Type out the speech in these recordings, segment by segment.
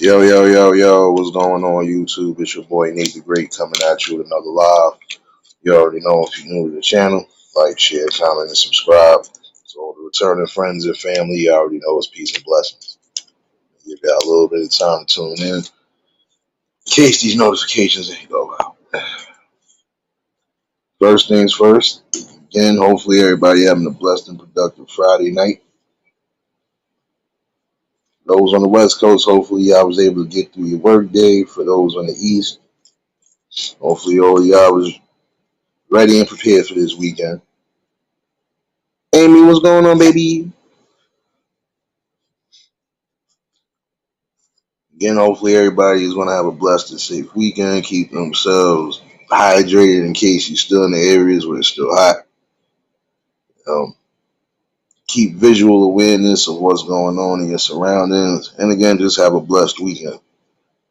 Yo, yo, yo, yo, what's going on YouTube? It's your boy Nate the Great coming at you with another live. You already know if you're new to the channel, like, share, comment, and subscribe. So all the returning friends and family, you already know it's peace and blessings. You got a little bit of time to tune in case these notifications ain't go out. First things first, again, hopefully everybody having a blessed and productive Friday night. Those on the West Coast, hopefully y'all was able to get through your work day. For those on the East, hopefully all y'all was ready and prepared for this weekend. Amy, what's going on, baby? Again, hopefully everybody is going to have a blessed and safe weekend. Keep themselves hydrated in case you're still in the areas where it's still hot. Um, keep visual awareness of what's going on in your surroundings. And again, just have a blessed weekend,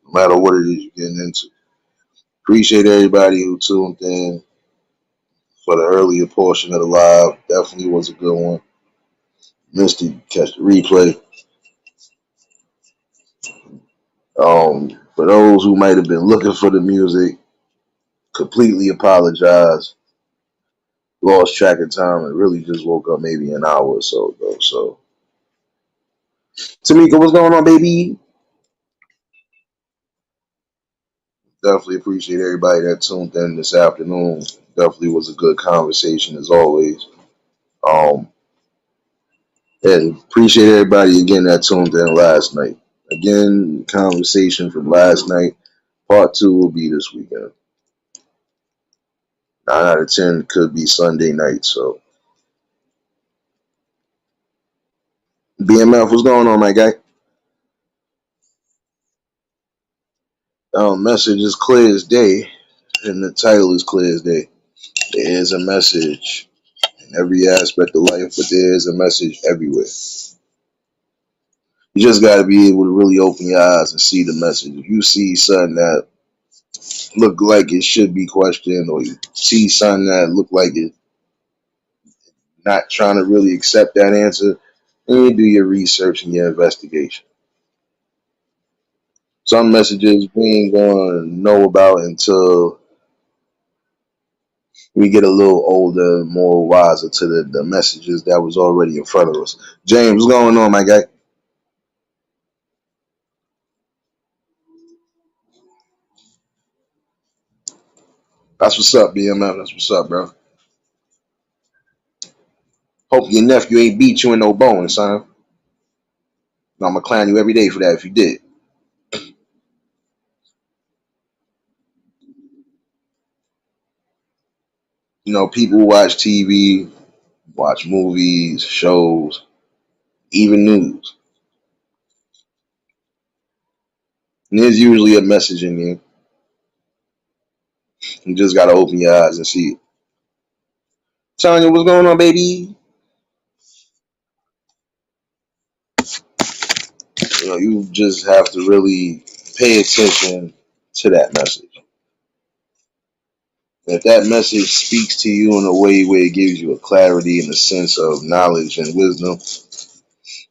no matter what it is you're getting into. Appreciate everybody who tuned in for the earlier portion of the live. Definitely was a good one. Missed it, catch the replay. For those who might have been looking for the music, completely apologize. Lost track of time and really just woke up maybe an hour or so ago. So, Tamika, what's going on, baby? Definitely appreciate everybody that tuned in this afternoon. Definitely was a good conversation as always. Um, and appreciate everybody again that tuned in last night. Again, conversation from last night. Part two will be this weekend. 9 out of 10 could be Sunday night. So, BMF, what's going on, my guy? Message is clear as day, and the title is clear as day. There is a message in every aspect of life, but there is a message everywhere. You just got to be able to really open your eyes and see the message. If you see something that look like it should be questioned, or you see something that look like it not trying to really accept that answer, then you do your research and your investigation. Some messages we ain't going to know about until we get a little older, more wiser to the messages that was already in front of us. James, what's going on, my guy? That's what's up, BMF. That's what's up, bro. Hope your nephew ain't beat you in no bone, son. I'm gonna clown you every day for that if you did. You know, people watch TV, watch movies, shows, even news. And there's usually a message in there. You just gotta open your eyes and see it. Tanya, what's going on, baby? You know, you just have to really pay attention to that message. If that message speaks to you in a way where it gives you a clarity and a sense of knowledge and wisdom,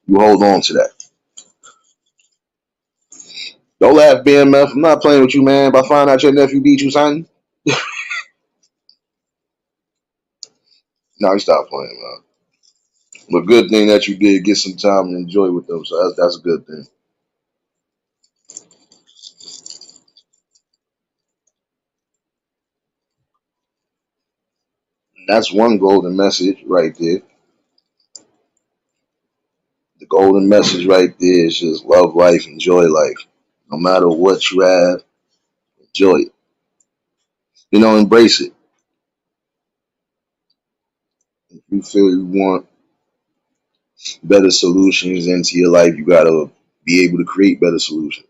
you hold on to that. Don't laugh, BMF. I'm not playing with you, man. If I find out your nephew beat you, son, no, you stop playing, man. But good thing that you did get some time and enjoy with them, so that's a good thing. That's one golden message right there. The golden message right there is just love life, enjoy life. No matter what you have, enjoy it. You know, embrace it. If you feel you want better solutions into your life, you gotta be able to create better solutions.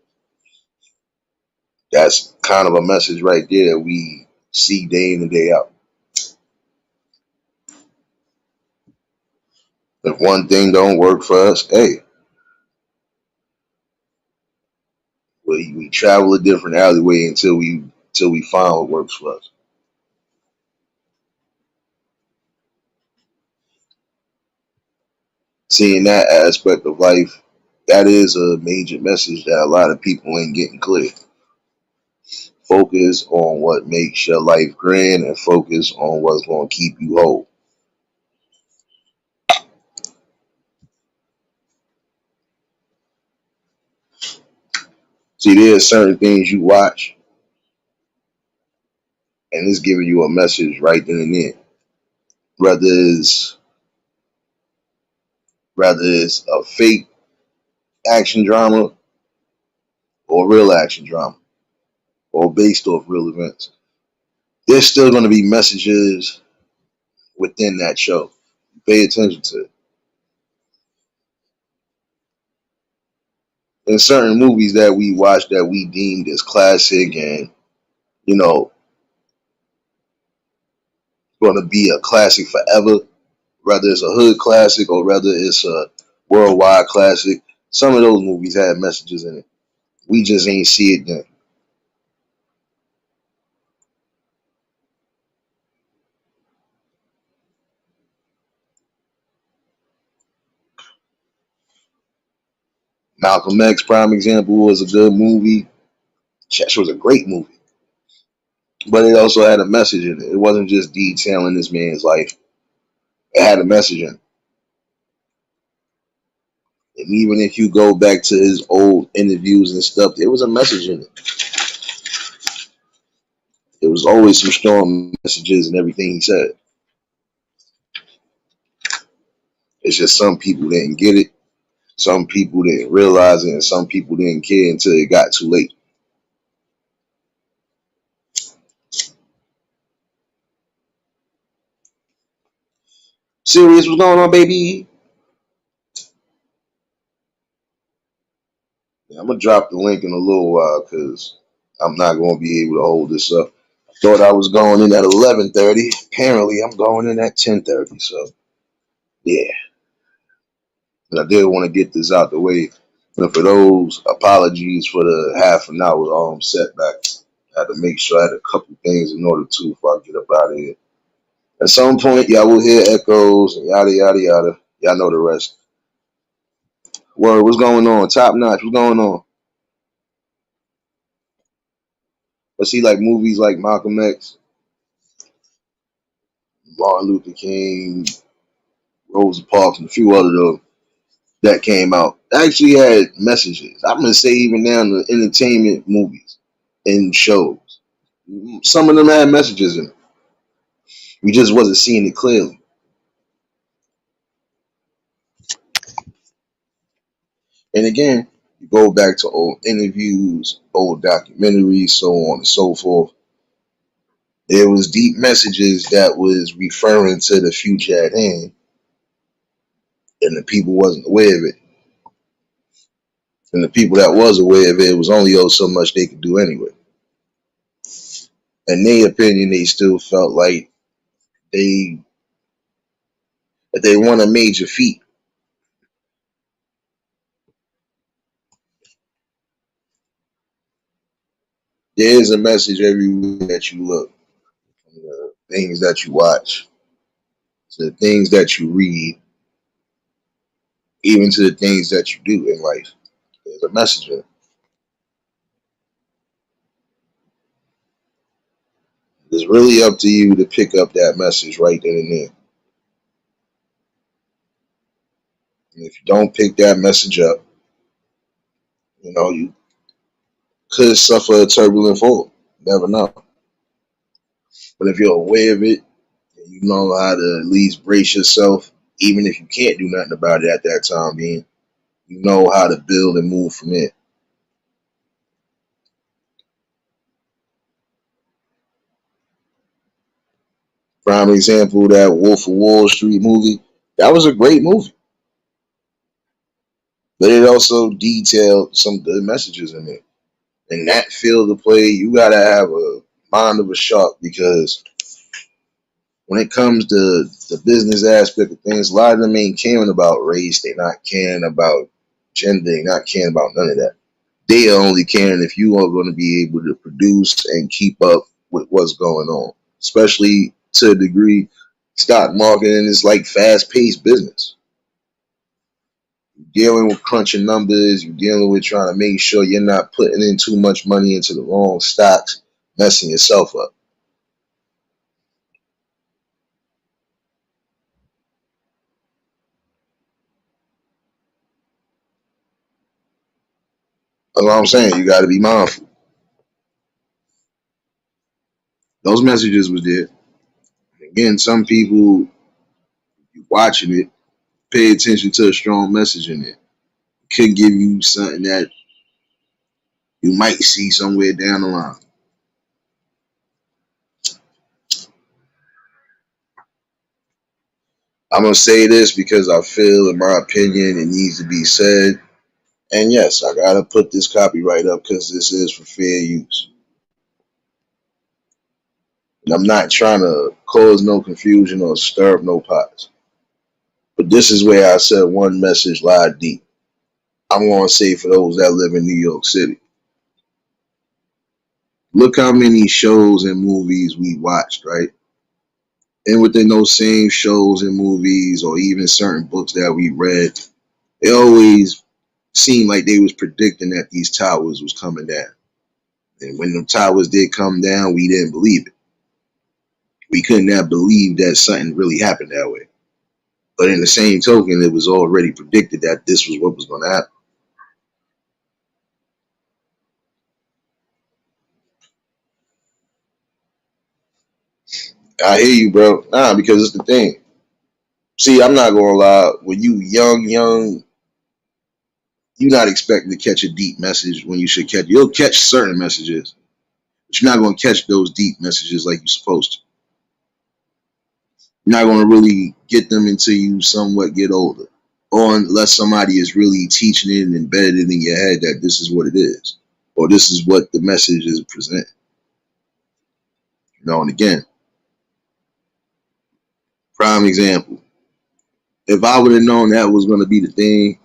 That's kind of a message right there that we see day in and day out. If one thing don't work for us, hey, we travel a different alleyway until we find what works for us. Seeing that aspect of life That is a major message that a lot of people ain't getting clear. Focus on what makes your life grand and focus on what's going to keep you whole. See, there's certain things you watch and it's giving you a message right then and there. Whether it's whether it's a fake action drama or real action drama or based off real events. There's still going to be messages within that show. Pay attention to it. In certain movies that we watch that we deemed as classic and, you know, going to be a classic forever, whether it's a hood classic or whether it's a worldwide classic, some of those movies had messages in it. We just ain't see it then. Malcolm X, prime example, was a good movie. Chesh was a great movie, but it also had a message in it. It wasn't just detailing this man's life. It had a message in it. And even if you go back to his old interviews and stuff, there was a message in it. There was always some strong messages in everything he said. It's just some people didn't get it, some people didn't realize it, and some people didn't care until it got too late. Serious, what's going on, baby? Yeah, I'm gonna drop the link in a little while because I'm not gonna be able to hold this up. Thought I was going in at 11:30. Apparently, I'm going in at 10:30. So yeah, but I did want to get this out the way. And for those, apologies for the half an hour setback. I had to make sure I had a couple things in order to before I get up out of here. At some point, y'all will hear echoes and yada yada yada. Y'all know the rest. Word, what's going on? Top notch, what's going on? But see, like movies like Malcolm X, Martin Luther King, Rosa Parks, and a few other those that came out actually had messages. I'm gonna say even down to entertainment movies and shows. Some of them had messages in it. We just wasn't seeing it clearly. And again, you go back to old interviews, old documentaries, so on and so forth. There was deep messages that was referring to the future at hand, and the people wasn't aware of it. And the people that was aware of it was only so much they could do anyway. In their opinion, they still felt like they that they won a major feat. There is a message everywhere that you look, from the things that you watch, to the things that you read, even to the things that you do in life. There's a message in it. It's really up to you to pick up that message right then and there. And if you don't pick that message up, you could suffer a turbulent fall. Never know. But if you're aware of it, and you know how to at least brace yourself, even if you can't do nothing about it at that time being, you know how to build and move from there. Prime example, that Wolf of Wall Street movie, that was a great movie. But it also detailed some good messages in it. In that field of play, you gotta have a mind of a shark because when it comes to the business aspect of things, a lot of them ain't caring about race. They're not caring about gender. They're not caring about none of that. They are only caring if you are going to be able to produce and keep up with what's going on, especially to a degree. Stock market is like fast paced business. dealing with crunching numbers, you're dealing with trying to make sure you're not putting in too much money into the wrong stocks, messing yourself up. That's what I'm saying. You got to be mindful. Those messages was there. Again, some people watching it pay attention to a strong message in it. Could give you something that you might see somewhere down the line. I'm gonna say this because I feel, in my opinion, it needs to be said. And yes, I gotta put this copyright up because this is for fair use. And I'm not trying to cause no confusion or stir up no pots. But this is where I said one message lied deep. I'm gonna say for those that live in New York City. Look how many shows and movies we watched, right? And within those same shows and movies, or even certain books that we read, it always seemed like they was predicting that these towers was coming down. And when the towers did come down, we didn't believe it. We couldn't have believed that something really happened that way. But in the same token, it was already predicted that this was what was going to happen. I hear you, bro. Nah, because it's the thing. See, I'm not gonna lie. When you young, you're not expecting to catch a deep message when you should catch. You'll catch certain messages, but you're not gonna catch those deep messages like you're supposed to. You're not gonna really get them until you somewhat get older, or unless somebody is really teaching it and embedded it in your head that this is what it is, or this is what the message is presenting. And again, prime example. If I would have known that was gonna be the thing,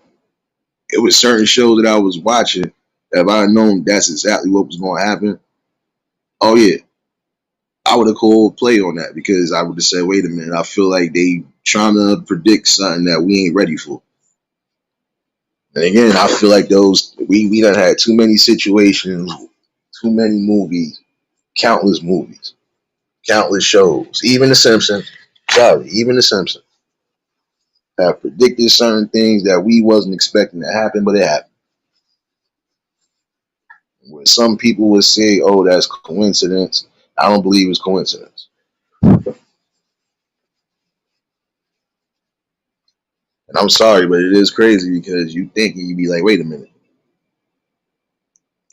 it was certain shows that I was watching. If I had known that's exactly what was going to happen, oh yeah, I would have called play on that because I would have said, wait a minute, I feel like they trying to predict something that we ain't ready for. And again, I feel like those we done had too many situations, too many movies, countless shows, even The Simpsons. Sorry, even The Simpsons have predicted certain things that we wasn't expecting to happen, but it happened. Where some people would say, "Oh, that's coincidence." I don't believe it's coincidence. And I'm sorry, but it is crazy because you think and you be like, wait a minute.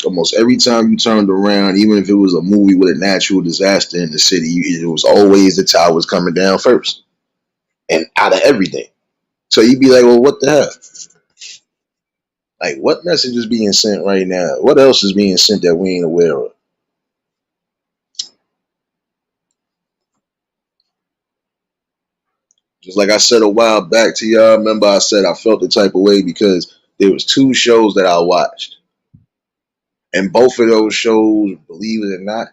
Almost every time you turned around, even if it was a movie with a natural disaster in the city, it was always the towers coming down first and out of everything. So you'd be like, well, what the hell? Like, what message is being sent right now? What else is being sent that we ain't aware of? Just like I said a while back to y'all, remember I said I felt the type of way because there was two shows that I watched. And both of those shows, believe it or not,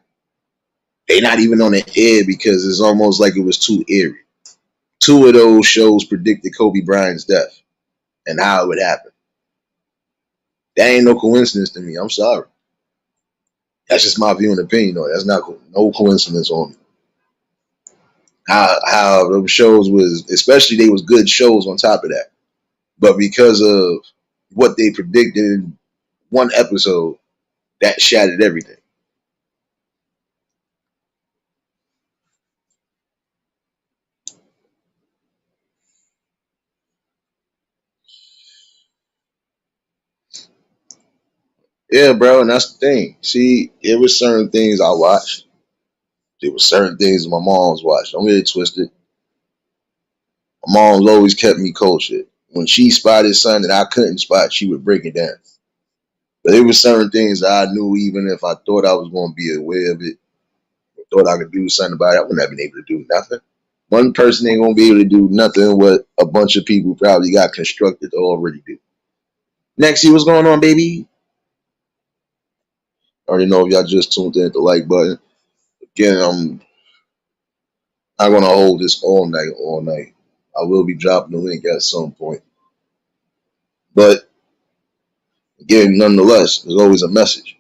they not even on the air because it's almost like it was too eerie. Two of those shows predicted Kobe Bryant's death and how it would happen. That ain't no coincidence to me. I'm sorry. That's just my view and opinion. Though. That's not no coincidence on how those shows was, especially they was good shows on top of that. But because of what they predicted in one episode, that shattered everything. Yeah, bro, and that's the thing. See, there was certain things I watched. There were certain things my mom's watched. Don't get it twisted. My mom's always kept me kosher. When she spotted something that I couldn't spot, she would break it down. But there were certain things that I knew, even if I thought I was going to be aware of it, thought I could do something about it, I wouldn't have been able to do nothing. One person ain't going to be able to do nothing what a bunch of people probably got constructed to already do. Next, see what's going on, baby. I already know if y'all just tuned in at the like button. Again, I'm not going to hold this all night, all night. I will be dropping the link at some point. But again, nonetheless, there's always a message.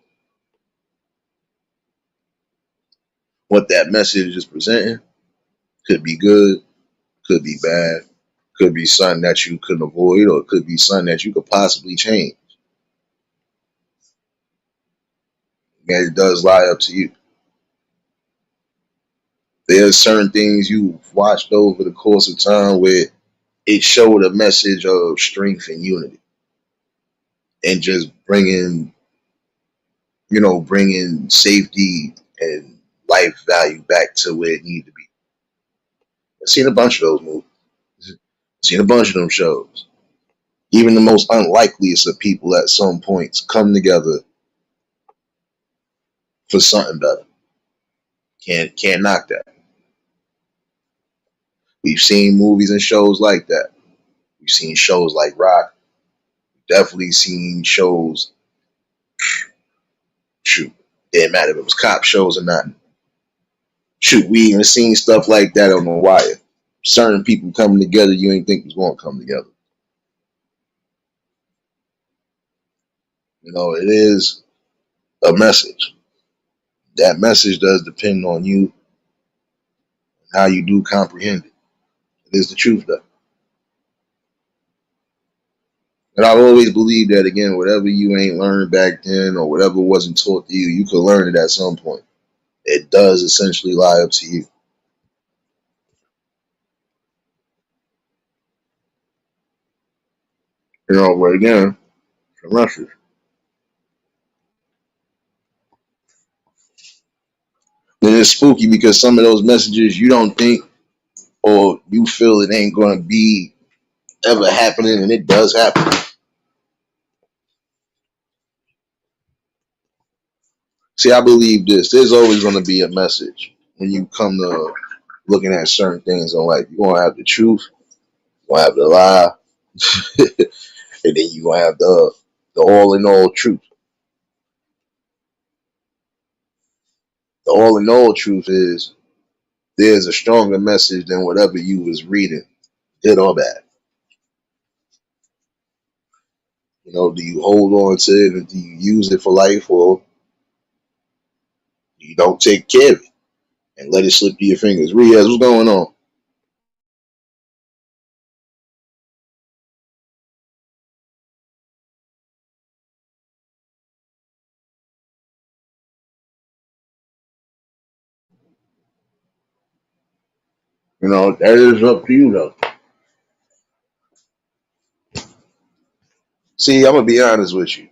What that message is presenting could be good, could be bad, could be something that you couldn't avoid, or it could be something that you could possibly change. And it does lie up to you. There's certain things you've watched over the course of time where it showed a message of strength and unity and just bringing safety and life value back to where it needed to be. I've seen a bunch of those movies. I've seen a bunch of them shows. Even the most unlikeliest of people at some points come together for something better. Can't knock that. We've seen movies and shows like that. We've seen shows like Rock. Definitely seen shows. Shoot, didn't matter if it was cop shows or not. Shoot, we even seen stuff like that on The Wire. Certain people coming together you ain't think was going to come together. It is a message. That message does depend on you, how you do comprehend it. It is the truth, though. And I've always believed that, again, whatever you ain't learned back then or whatever wasn't taught to you, you could learn it at some point. It does essentially lie up to you. But again, the message. And it's spooky because some of those messages you don't think or you feel it ain't going to be ever happening, and it does happen. See, I believe this. There's always going to be a message when you come to looking at certain things in life. You're going to have the truth, you're going to have the lie, and then you're going to have the all in all truth. The all in all truth is there's a stronger message than whatever you was reading, good or bad. Do you hold on to it and do you use it for life, or you don't take care of it and let it slip through your fingers? Riaz, what's going on? That is up to you though. See, I'm gonna be honest with you.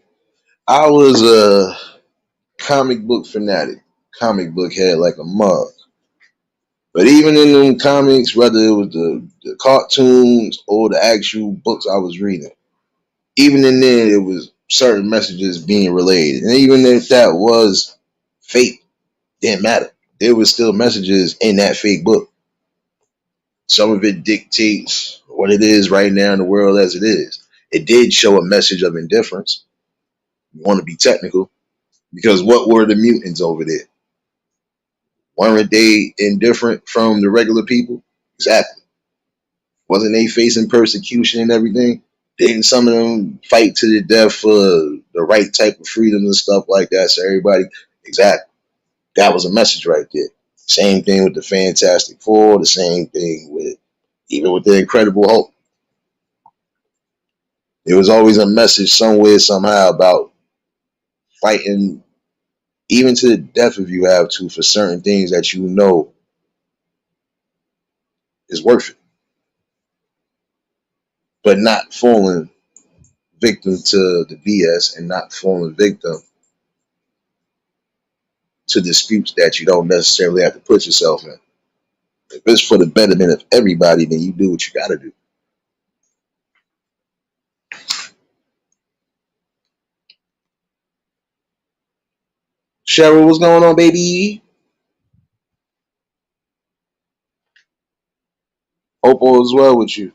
I was a comic book fanatic, comic book head like a mug. But even in them comics, whether it was the cartoons or the actual books I was reading, even in there, it was certain messages being relayed. And even if that was fake, didn't matter. There was still messages in that fake book. Some of it dictates what it is right now in the world as it is. It did show a message of indifference. You want to be technical, because what were the mutants over there? Weren't they indifferent from the regular people? Exactly. Wasn't they facing persecution and everything? Didn't some of them fight to the death for the right type of freedoms and stuff like that? So everybody, exactly. That was a message right there. Same thing with the Fantastic Four. The same thing with the Incredible Hulk. There was always a message somewhere, somehow about fighting, even to the death if you have to, for certain things that you know is worth it, but not falling victim to the BS and not falling victim to disputes that you don't necessarily have to put yourself in. If it's for the betterment of everybody, then you do what you got to do. Cheryl, what's going on, baby? Hope all is well with you.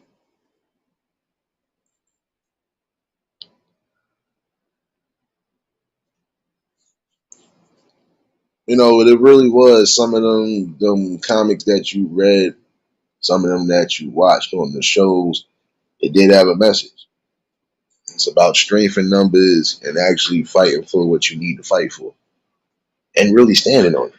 It really was some of them comics that you read, some of them that you watched on the shows. It did have a message. It's about strength in numbers and actually fighting for what you need to fight for and really standing on it.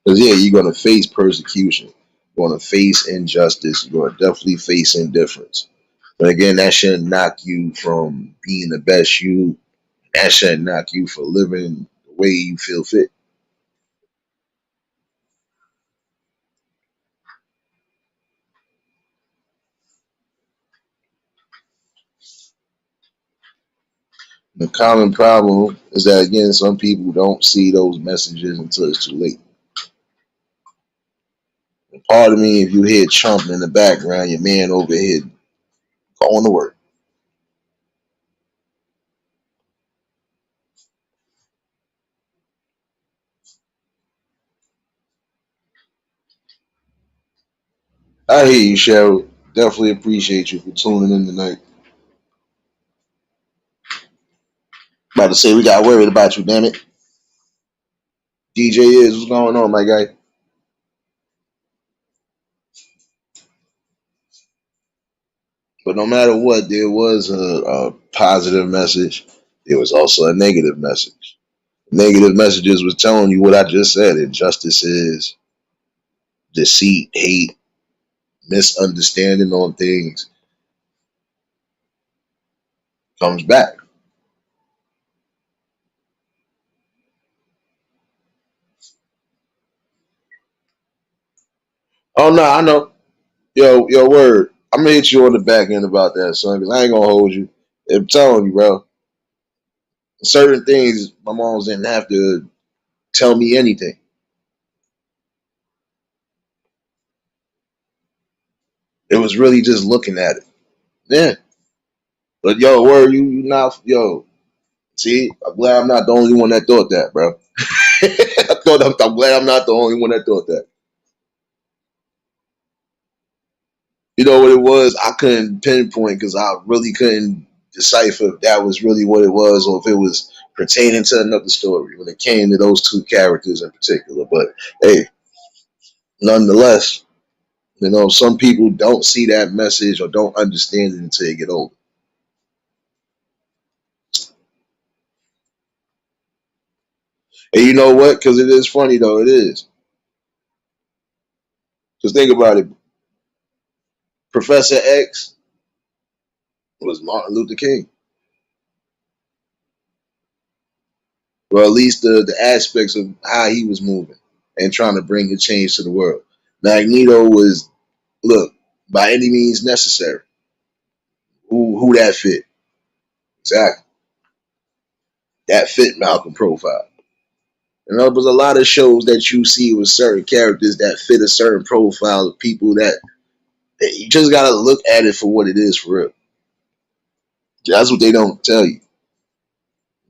Because yeah, you're gonna face persecution, you're gonna face injustice, you're gonna definitely face indifference. But again, that shouldn't knock you from being the best you. That shouldn't knock you for living the way you feel fit. The common problem is that again, some people don't see those messages until it's too late. And part of me, if you hear Trump in the background, your man over here going to work. I hear you, Cheryl. Definitely appreciate you for tuning in tonight. About to say we got worried about you, damn it. DJ is what's going on, my guy? But no matter what, there was a positive message. There was also a negative message. Negative messages was telling you what I just said. Injustices, deceit, hate, misunderstanding on things comes back. Oh no, I know. Yo, word. I'm gonna hit you on the back end about that, son, because I ain't gonna hold you. I'm telling you, bro. Certain things my moms didn't have to tell me anything. It was really just looking at it. Yeah. But yo, word, you not yo. See, I'm glad I'm not the only one that thought that, bro. I'm glad I'm not the only one that thought that. You know what it was? I couldn't pinpoint because I really couldn't decipher if that was really what it was or if it was pertaining to another story when it came to those two characters in particular. But hey, nonetheless, some people don't see that message or don't understand it until they get older. And you know what? Because it is funny though, it is. Because think about it, Professor X was Martin Luther King. Or at least the aspects of how he was moving and trying to bring a change to the world. Magneto was, look, by any means necessary. Who that fit? Exactly. That fit Malcolm profile. There was a lot of shows that you see with certain characters that fit a certain profile of people that you just gotta look at it for what it is for real. That's what they don't tell you.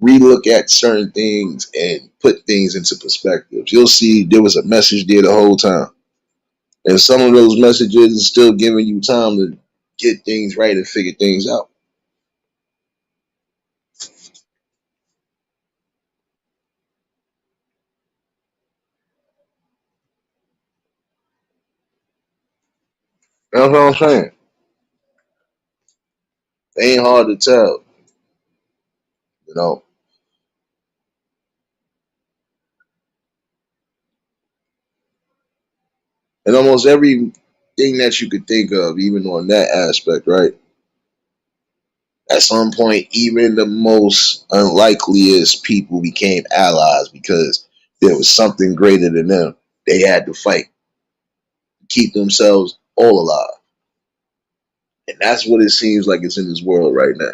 Relook at certain things and put things into perspective. You'll see there was a message there the whole time. And some of those messages are still giving you time to get things right and figure things out. That's what I'm saying. It ain't hard to tell, you know. And almost everything that you could think of, even on that aspect, right? At some point, even the most unlikeliest people became allies because there was something greater than them. They had to fight to keep themselves all alive. And that's what it seems like it's in this world right now.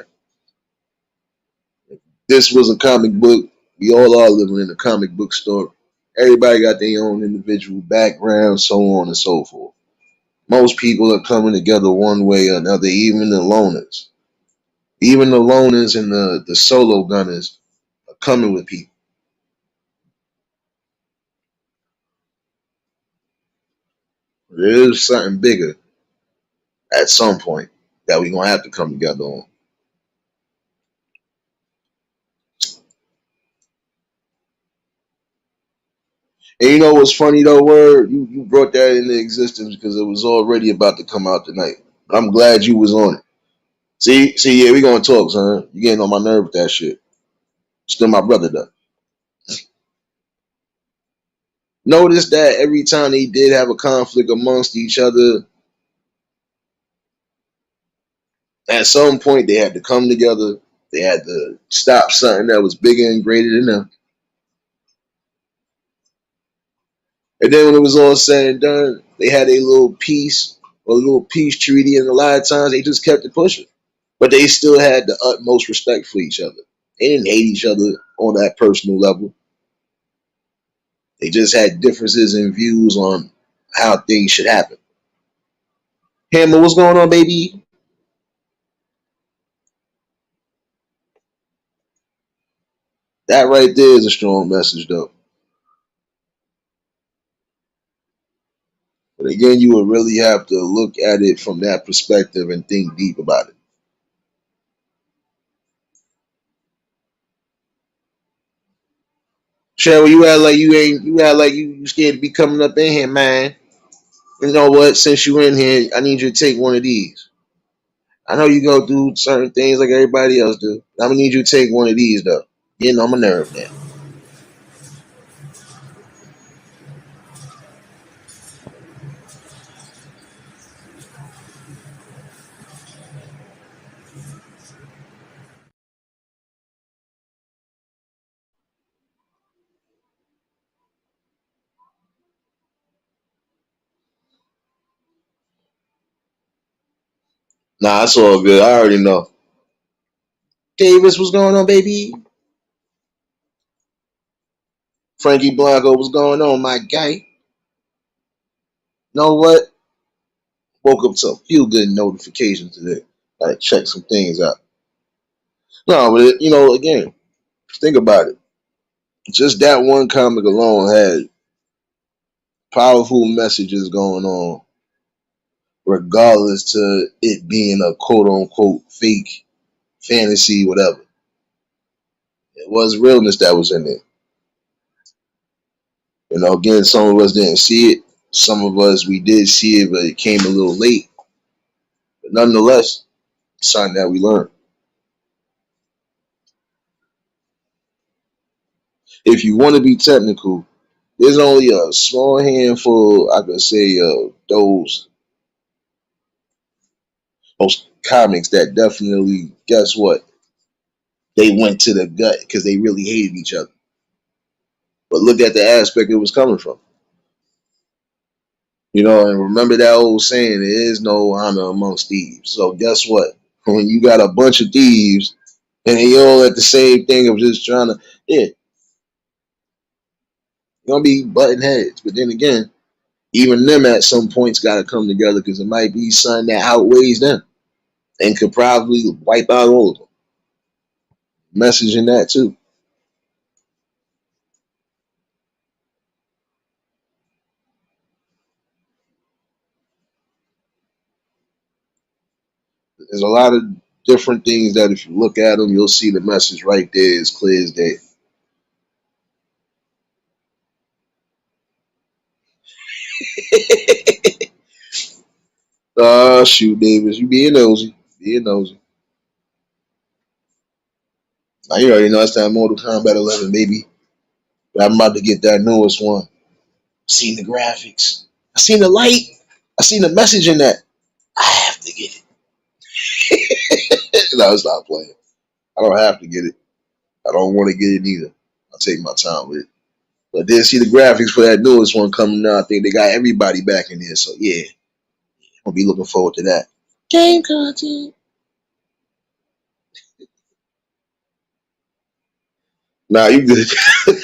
This was a comic book. We all are living in a comic book story. Everybody got their own individual background, so on and so forth. Most people are coming together one way or another, even the loners. Even the loners and the solo gunners are coming with people. There is something bigger at some point that we're gonna have to come together on. And you know what's funny though, word? You brought that into existence because it was already about to come out tonight. I'm glad you was on it. See, yeah, we gonna talk, son. You getting on my nerve with that shit. Still my brother though. Notice that every time they did have a conflict amongst each other, at some point they had to come together. They had to stop something that was bigger and greater than them. And then when it was all said and done, they had a little peace or a little peace treaty, and a lot of times they just kept it pushing. But they still had the utmost respect for each other. They didn't hate each other on that personal level. They just had differences in views on how things should happen. Hammer, what's going on, baby? That right there is a strong message, though. But again, you would really have to look at it from that perspective and think deep about it. Cheryl, you act like you ain't. You act like you scared to be coming up in here, man. You know what? Since you in here, I need you to take one of these. I know you go through certain things like everybody else do. I'm gonna need you to take one of these though. Getting on my nerve now. Nah, it's all good. I already know. Davis, what's going on, baby? Frankie Blanco, what's going on, my guy? Know what? Woke up to a few good notifications today. Gotta check some things out. No, but again, think about it. Just that one comic alone had powerful messages going on, regardless to it being a quote unquote fake fantasy, whatever. It was realness that was in it. Again, some of us didn't see it. Some of us we did see it, but it came a little late. But nonetheless, it's something that we learned. If you want to be technical, there's only a small handful, I could say, of those comics that definitely, guess what? They went to the gut because they really hated each other. But look at the aspect it was coming from. And remember that old saying, there is no honor amongst thieves. So guess what? When you got a bunch of thieves and they all at the same thing of just trying to, yeah, you're gonna be butting heads. But then again, even them at some points got to come together because it might be something that outweighs them and could probably wipe out all of them. Message in that too. There's a lot of different things that if you look at them, you'll see the message right there as clear as day. Shoot, Davis, you being nosy. Being nosy. Now, you already know it's that Mortal Kombat 11, baby. But I'm about to get that newest one. Seen the graphics. I seen the light. I seen the message in that. I have to get it. No, stop playing. I don't have to get it. I don't want to get it either. I'll take my time with it. But then see the graphics for that newest one coming out. I think they got everybody back in there. So yeah, I'll be looking forward to that. Game content. Nah, you good.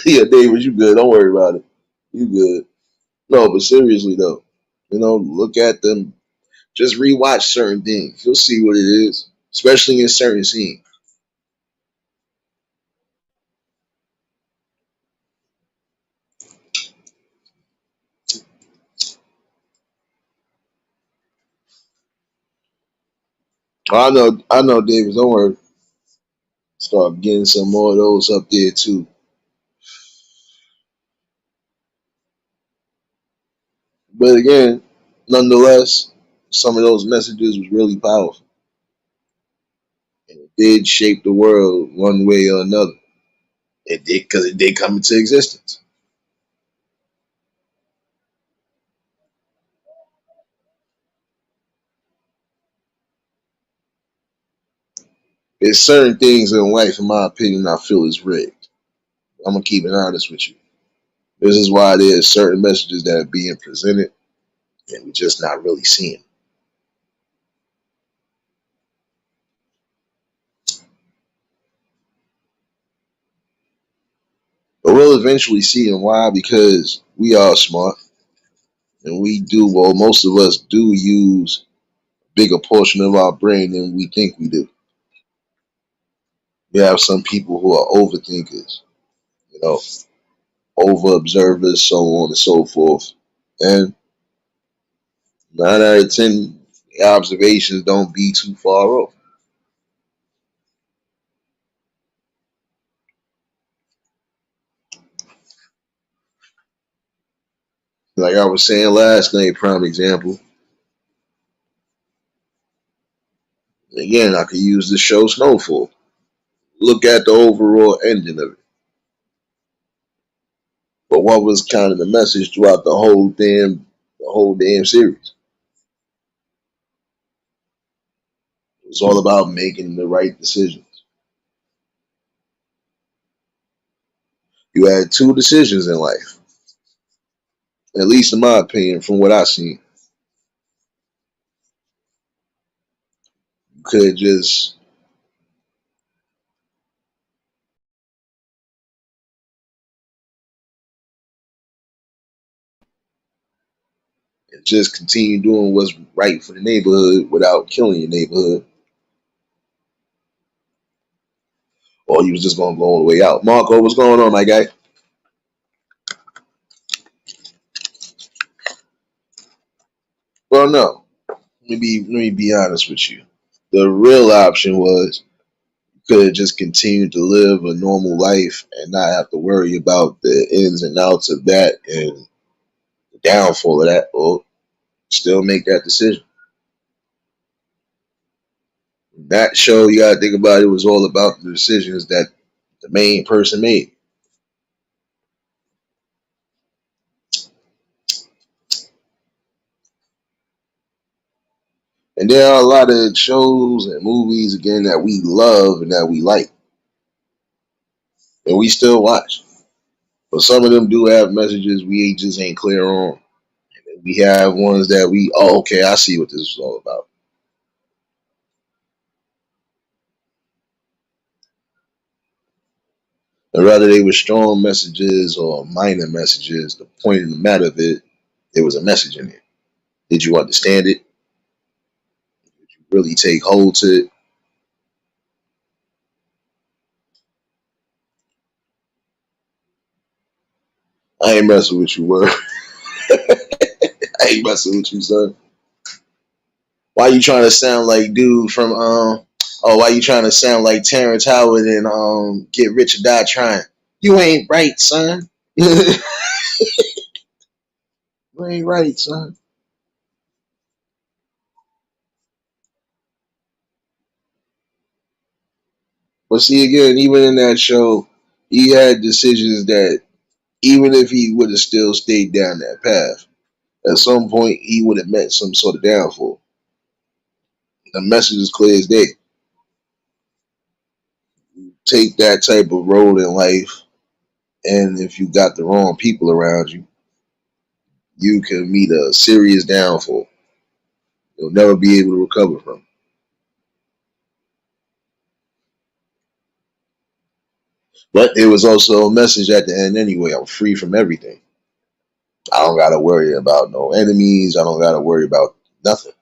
Yeah, David, you good. Don't worry about it. You good. No, but seriously though, look at them. Just rewatch certain things. You'll see what it is, especially in certain scenes. I know, David. Don't worry. Start getting some more of those up there too. But again, nonetheless, some of those messages was really powerful, and it did shape the world one way or another. It did because it did come into existence. There's certain things in life, in my opinion, I feel is rigged. I'm gonna keep it honest with you. This is why there's certain messages that are being presented and we're just not really seeing. But we'll eventually see them. Why? Because we are smart and we do, well, most of us do use a bigger portion of our brain than we think we do. We have some people who are overthinkers, you know, over observers, so on and so forth. And 9 out of 10 observations don't be too far off. Like I was saying last night, prime example. Again, I could use the show Snowfall. Look at the overall ending of it. But what was kind of the message throughout the whole damn series? It was all about making the right decisions. You had two decisions in life, at least in my opinion, from what I seen. You could just continue doing what's right for the neighborhood without killing your neighborhood, or you was just gonna go all the way out. Marco, what's going on, my guy? Well, no. Let me be honest with you. The real option was you could have just continued to live a normal life and not have to worry about the ins and outs of that and the downfall of that, or still make that decision. That show, you gotta think about it, was all about the decisions that the main person made. And there are a lot of shows and movies again that we love and that we like and we still watch. But some of them do have messages we just ain't clear on. And we have ones that we, oh, okay, I see what this is all about. And whether they were strong messages or minor messages, the point of the matter of it, there was a message in it. Did you understand it? Did you really take hold to it? I ain't messing with you, word. I ain't messing with you, son. Why you trying to sound like dude from oh, why you trying to sound like Terrence Howard and Get Rich or Die Trying? You ain't right, son. You ain't right, son. But see again, even in that show, he had decisions that even if he would have still stayed down that path, at some point he would have met some sort of downfall. The message is clear as day. Take that type of road in life, and if you got the wrong people around you, you can meet a serious downfall. You'll never be able to recover from. But there was also a message at the end anyway. I'm free from everything. I don't gotta worry about no enemies. I don't gotta worry about nothing.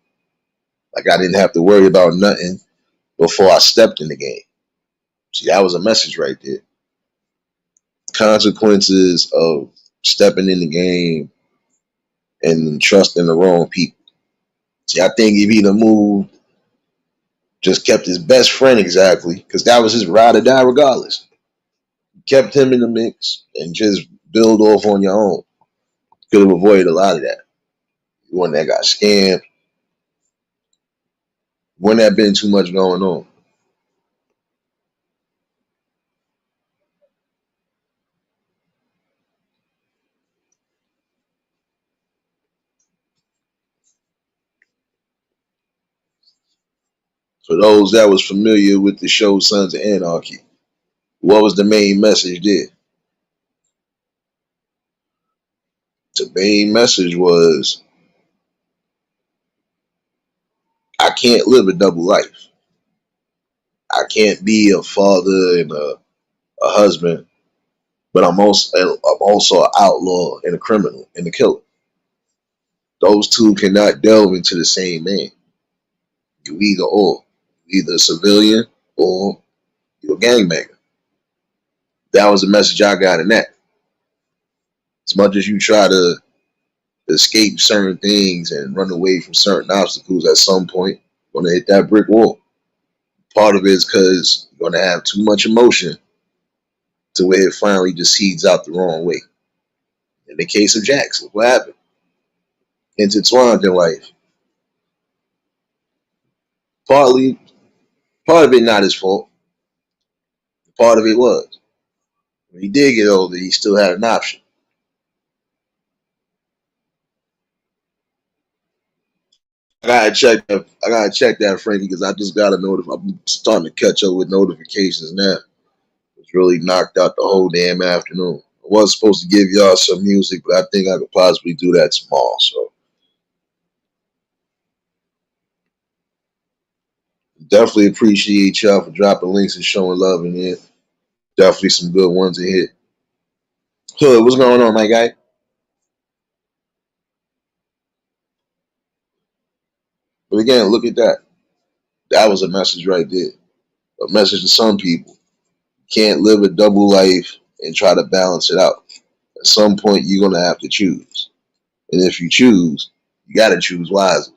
Like I didn't have to worry about nothing before I stepped in the game. See, that was a message right there. Consequences of stepping in the game and trusting the wrong people. See, I think if he'd have moved, just kept his best friend exactly, because that was his ride or die regardless. Kept him in the mix and just build off on your own. Could have avoided a lot of that. One that got scammed, Wouldn't have been too much going on. For those that was familiar with the show Sons of Anarchy, what was the main message there? The main message was, I can't live a double life. I can't be a father and a husband, but I'm also an outlaw and a criminal and a killer. Those two cannot delve into the same man. You either or. You either a civilian or you're a gangbanger. That was the message I got in that. As much as you try to escape certain things and run away from certain obstacles, at some point you're gonna hit that brick wall. Part of it is because you're gonna have too much emotion to where it finally just seeds out the wrong way. In the case of Jax, look what happened. Intertwined in life. Partly, part of it not his fault. Part of it was. When he did get older, he still had an option. I gotta check that, Frankie, because I just got a notif. I'm starting to catch up with notifications now. It's really knocked out the whole damn afternoon. I was supposed to give y'all some music, but I think I could possibly do that tomorrow. So definitely appreciate y'all for dropping links and showing love in it. Definitely some good ones in here. Hood, what's going on, my guy? But again, look at that. That was a message right there. A message to some people. You can't live a double life and try to balance it out. At some point, you're gonna have to choose. And if you choose, you gotta choose wisely.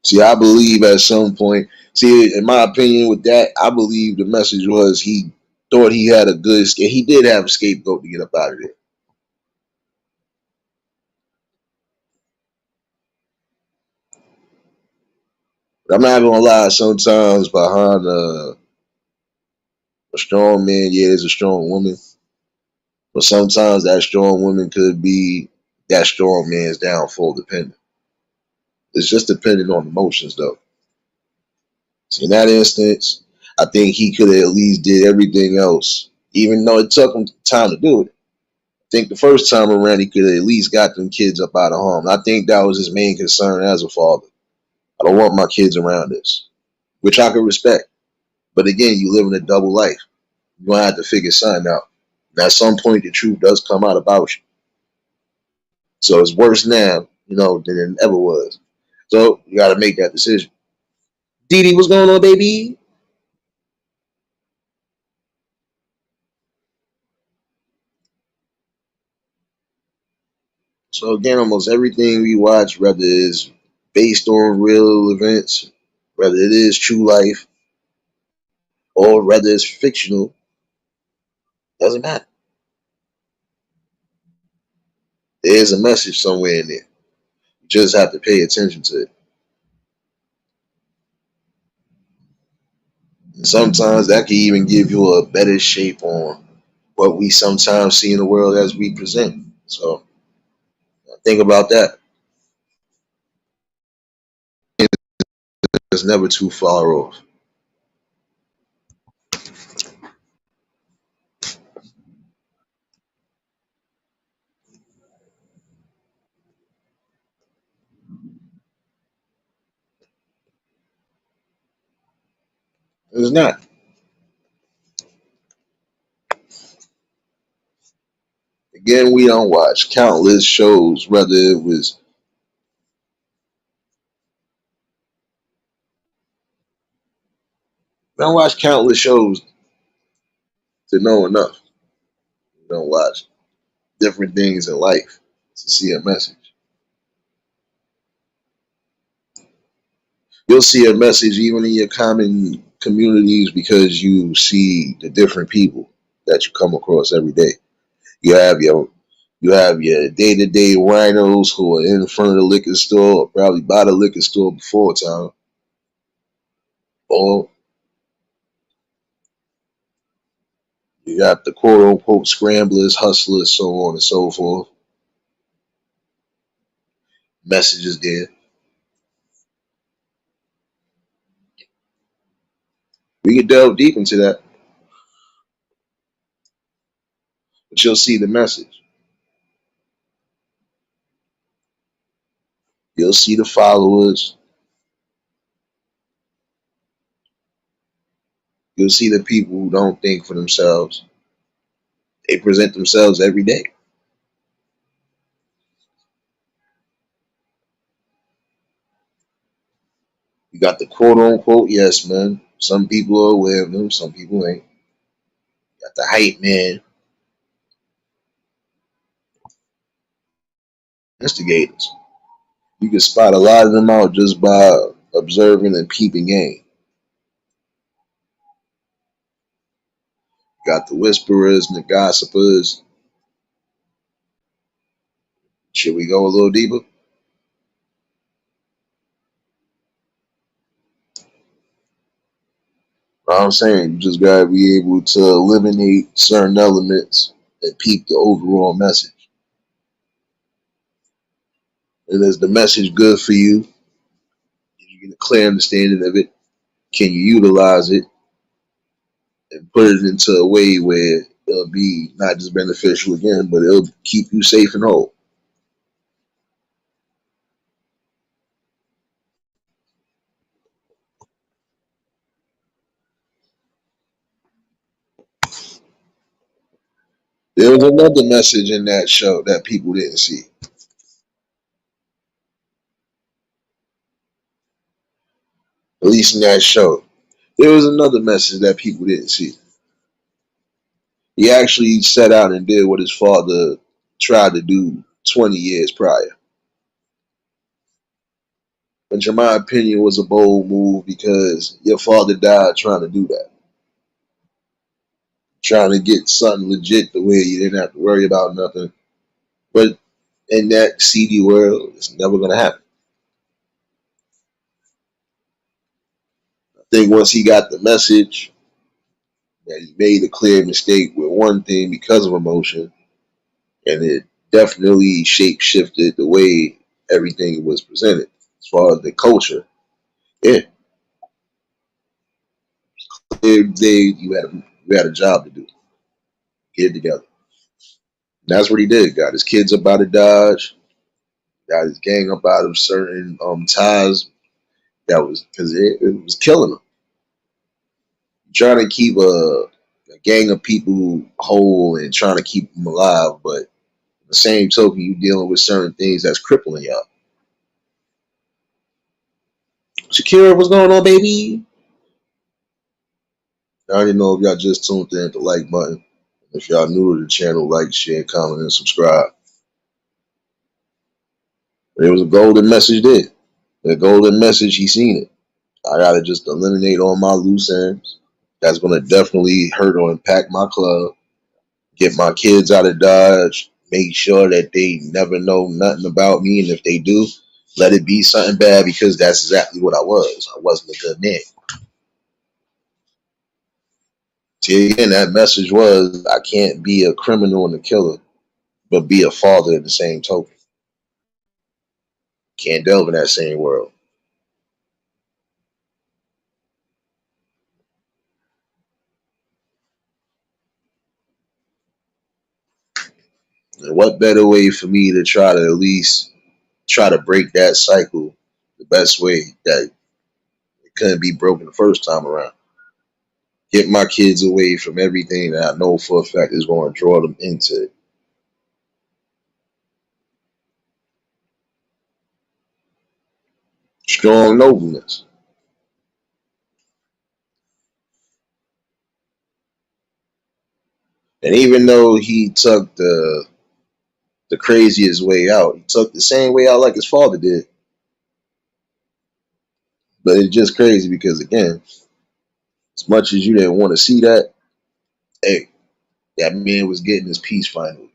See, I believe at some point, see, in my opinion with that, I believe the message was he thought he had a good, he did have a scapegoat to get up out of there. But I'm not gonna lie, sometimes behind a strong man, yeah, there's a strong woman. But sometimes that strong woman could be that strong man's downfall dependent. It's just dependent on emotions though. See, in that instance, I think he could have at least did everything else, even though it took him time to do it. I think the first time around he could have at least got them kids up out of harm. And I think that was his main concern as a father. I don't want my kids around this, which I can respect. But again, you live in a double life. You're gonna have to figure something out. And at some point, the truth does come out about you. So it's worse now, than it ever was. So you got to make that decision. Didi, what's going on, baby? So again, almost everything we watch, whether it's based on real events, whether it is true life, or whether it's fictional, doesn't matter. There's a message somewhere in there. You just have to pay attention to it. And sometimes that can even give you a better shape on what we sometimes see in the world as we present. So think about that. It's never too far off. It's not. Again, we don't watch countless shows, whether it was we don't watch countless shows to know enough. We don't watch different things in life to see a message. You'll see a message even in your common communities because you see the different people that you come across every day. You have You have your day-to-day rhinos who are in front of the liquor store or probably by the liquor store before time. Or you got the quote-unquote scramblers, hustlers, so on and so forth. Messages there. We can delve deep into that, but you'll see the message. You'll see the followers. You'll see the people who don't think for themselves. They present themselves every day. You got the quote unquote yes men. Some people are aware of them, some people ain't. You got the hype man, instigators. You can spot a lot of them out just by observing and peeping game. You got the whisperers and the gossipers. Should we go a little deeper? I'm saying you just gotta be able to eliminate certain elements and peep the overall message. And is the message good for you? Did you get a clear understanding of it? Can you utilize it and put it into a way where it'll be not just beneficial again, but it'll keep you safe and whole? There was another message in that show that people didn't see. At least in that show. There was another message that people didn't see. He actually set out and did what his father tried to do 20 years prior. Which, in my opinion, was a bold move because your father died trying to do that. Trying to get something legit the way you didn't have to worry about nothing. But in that seedy world, it's never going to happen. I think once he got the message that he made a clear mistake with one thing because of emotion, and it definitely shape shifted the way everything was presented as far as the culture. Yeah, you had a job to do. Get it together. And that's what he did. Got his kids up out of Dodge. Got his gang up out of certain ties. That was because it was killing them. Trying to keep a gang of people whole and trying to keep them alive, but the same token, you dealing with certain things that's crippling y'all. Shakira, what's going on, baby? I already know if y'all just tuned in, hit the like button. If y'all new to the channel, like, share, comment, and subscribe. There was a golden message there. The golden message, he seen it. I gotta just eliminate all my loose ends. That's gonna definitely hurt or impact my club. Get my kids out of Dodge. Make sure that they never know nothing about me, and if they do, let it be something bad because that's exactly what I was. I wasn't a good man. See, again, that message was I can't be a criminal and a killer, but be a father in the same token. Can't delve in that same world. And what better way for me to try to at least try to break that cycle the best way that it couldn't be broken the first time around? Get my kids away from everything that I know for a fact is going to draw them into it. Strong nobleness. And even though he took the craziest way out, he took the same way out like his father did. But it's just crazy because again, as much as you didn't want to see that, hey, that man was getting his peace finally.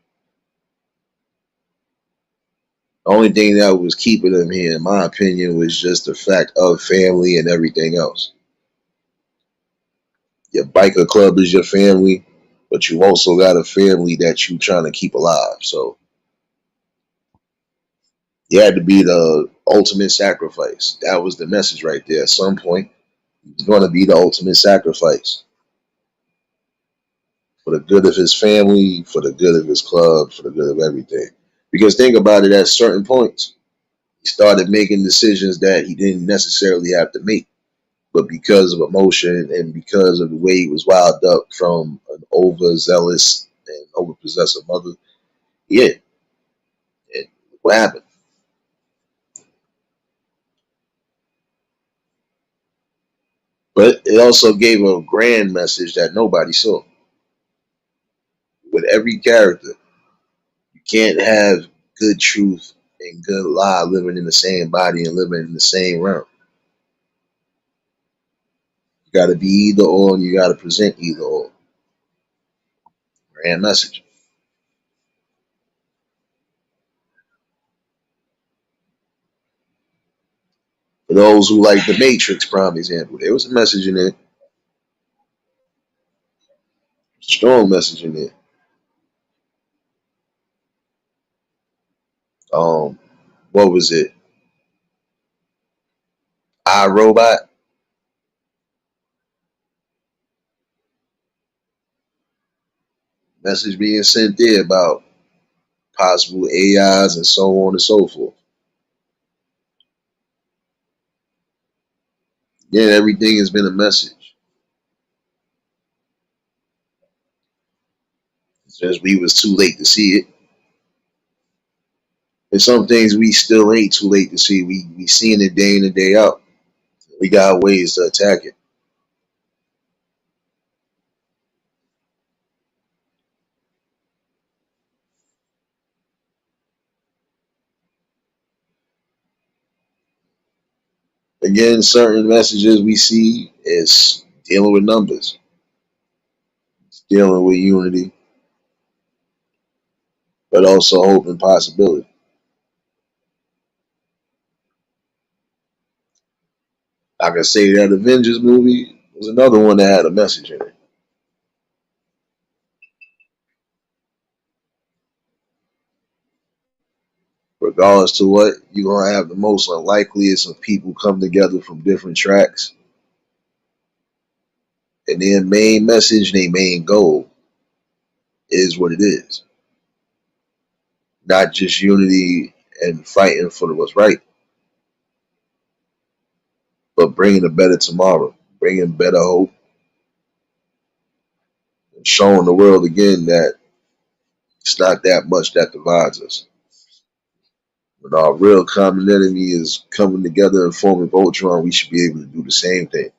The only thing that was keeping them here, in my opinion, was just the fact of family and everything else. Your biker club is your family, but you also got a family that you trying to keep alive. So you had to be the ultimate sacrifice. That was the message right there. At some point, he's going to be the ultimate sacrifice for the good of his family, for the good of his club, for the good of everything. Because think about it, at certain points, he started making decisions that he didn't necessarily have to make. But because of emotion and because of the way he was wild up from an overzealous and overpossessive mother, yeah, and what happened? But it also gave a grand message that nobody saw. With every character, you can't have good truth and good lie living in the same body and living in the same realm. You got to be either or, and you got to present either or. Grand message. For those who like the Matrix, prime example, there was a message in there, strong message in there. Um, what was it? I Robot message being sent there about possible AIs and so on and so forth. Yeah, everything has been a message. It's just we was too late to see it. And some things we still ain't too late to see. We seeing it day in and day out. We got ways to attack it. Again, certain messages we see is dealing with numbers, dealing with unity, but also hope and possibility. I can say that Avengers movie was another one that had a message in it. Regardless to what, you're gonna have the most unlikeliest of people come together from different tracks, and their main message, their main goal is what it is. Not just unity and fighting for what's right, but bringing a better tomorrow, bringing better hope, and showing the world again that it's not that much that divides us. When our real common enemy is coming together and forming Voltron, we should be able to do the same thing.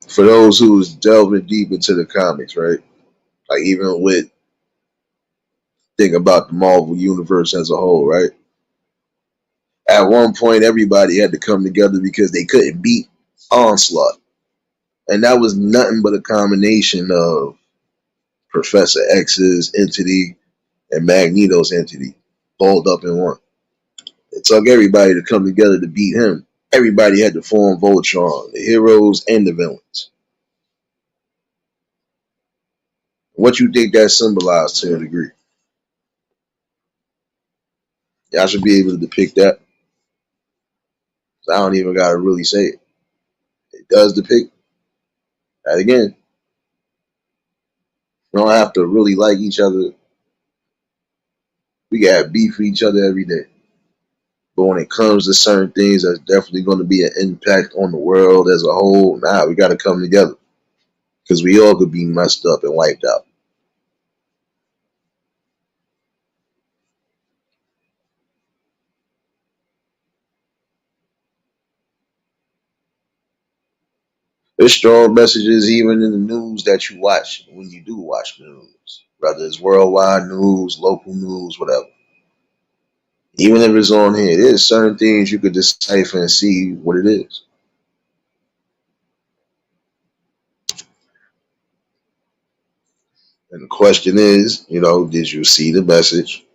For those who's delving deep into the comics, right? Like even with think about the Marvel universe as a whole, right? At one point, everybody had to come together because they couldn't beat Onslaught, and that was nothing but a combination of Professor X's entity and Magneto's entity, balled up in one. It took everybody to come together to beat him. Everybody had to form Voltron, the heroes and the villains. What you think that symbolized to a degree? Y'all should be able to depict that. I don't even gotta really say it. It does depict that again. We don't have to really like each other. We can have beef with each other every day. But when it comes to certain things that's definitely going to be an impact on the world as a whole, nah, we got to come together because we all could be messed up and wiped out. There's strong messages even in the news that you watch when you do watch the news, whether it's worldwide news, local news, whatever. Even if it's on here, there's certain things you could decipher and see what it is. And the question is, did you see the message?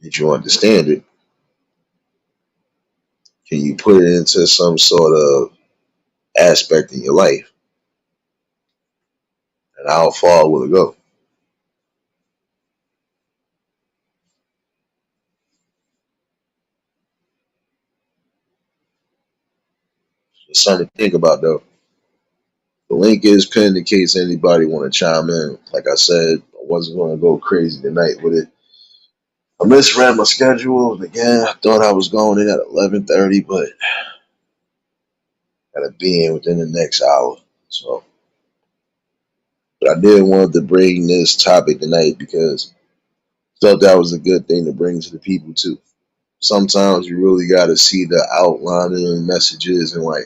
Did you understand it? Can you put it into some sort of aspect in your life? And how far will it go? It's something to think about, though. The link is pinned in case anybody want to chime in. Like I said, I wasn't going to go crazy tonight with it. I misread my schedule, and again, I thought I was going in at 11:30, but gotta be in within the next hour. So, but I did want to bring this topic tonight because I felt that was a good thing to bring to the people too. Sometimes you really got to see the outline and messages in life.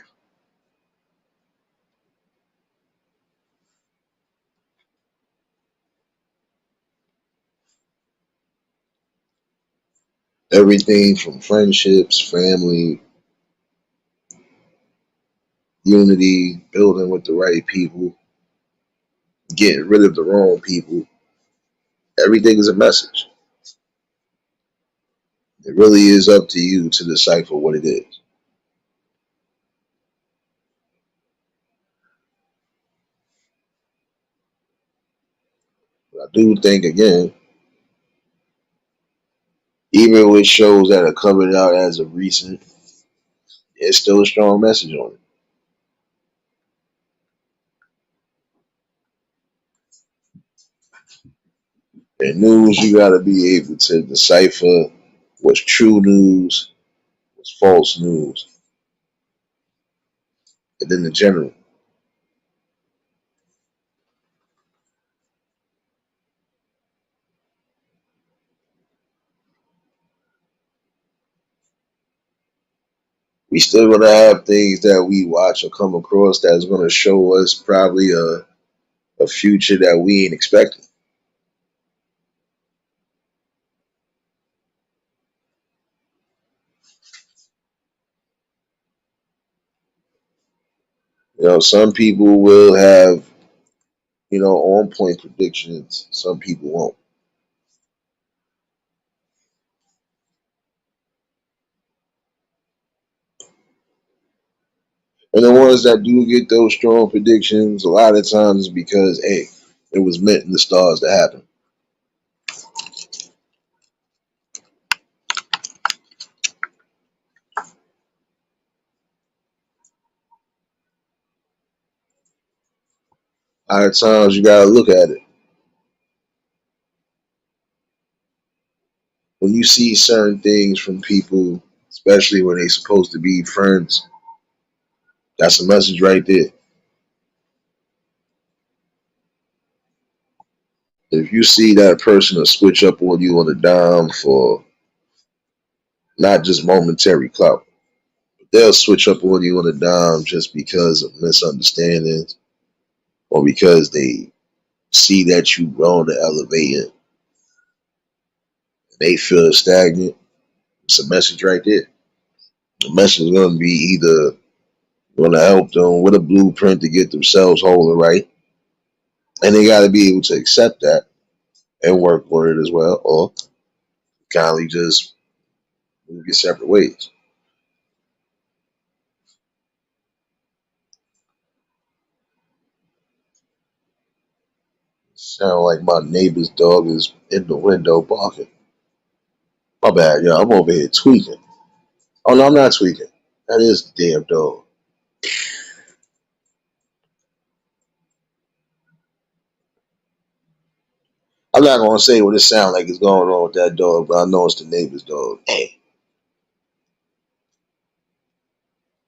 Everything from friendships, family, unity, building with the right people, getting rid of the wrong people. Everything is a message. It really is up to you to decipher what it is. But I do think, again, even with shows that are coming out as of recent, it's still a strong message on it. In news, you got to be able to decipher what's true news, what's false news, and then the general. We still gonna have things that we watch or come across that's gonna show us probably a future that we ain't expecting. Some people will have on point predictions. Some people won't. And the ones that do get those strong predictions, a lot of times because hey, it was meant in the stars to happen. A lot of times you gotta look at it. When you see certain things from people, especially when they supposed to be friends, that's a message right there. If you see that person will switch up on you on a dime for not just momentary clout, they'll switch up on you on a dime just because of misunderstandings or because they see that you grown to elevate it. They feel stagnant. It's a message right there. The message is going to be either going to help them with a blueprint to get themselves whole and right, and they got to be able to accept that and work on it as well, or kindly just move your separate ways. Sound like my neighbor's dog is in the window barking. My bad, yo. I'm over here tweaking. Oh no, I'm not tweaking. That is the damn dog. I'm not gonna say what it sounds like is going on with that dog, but I know it's the neighbor's dog. Hey,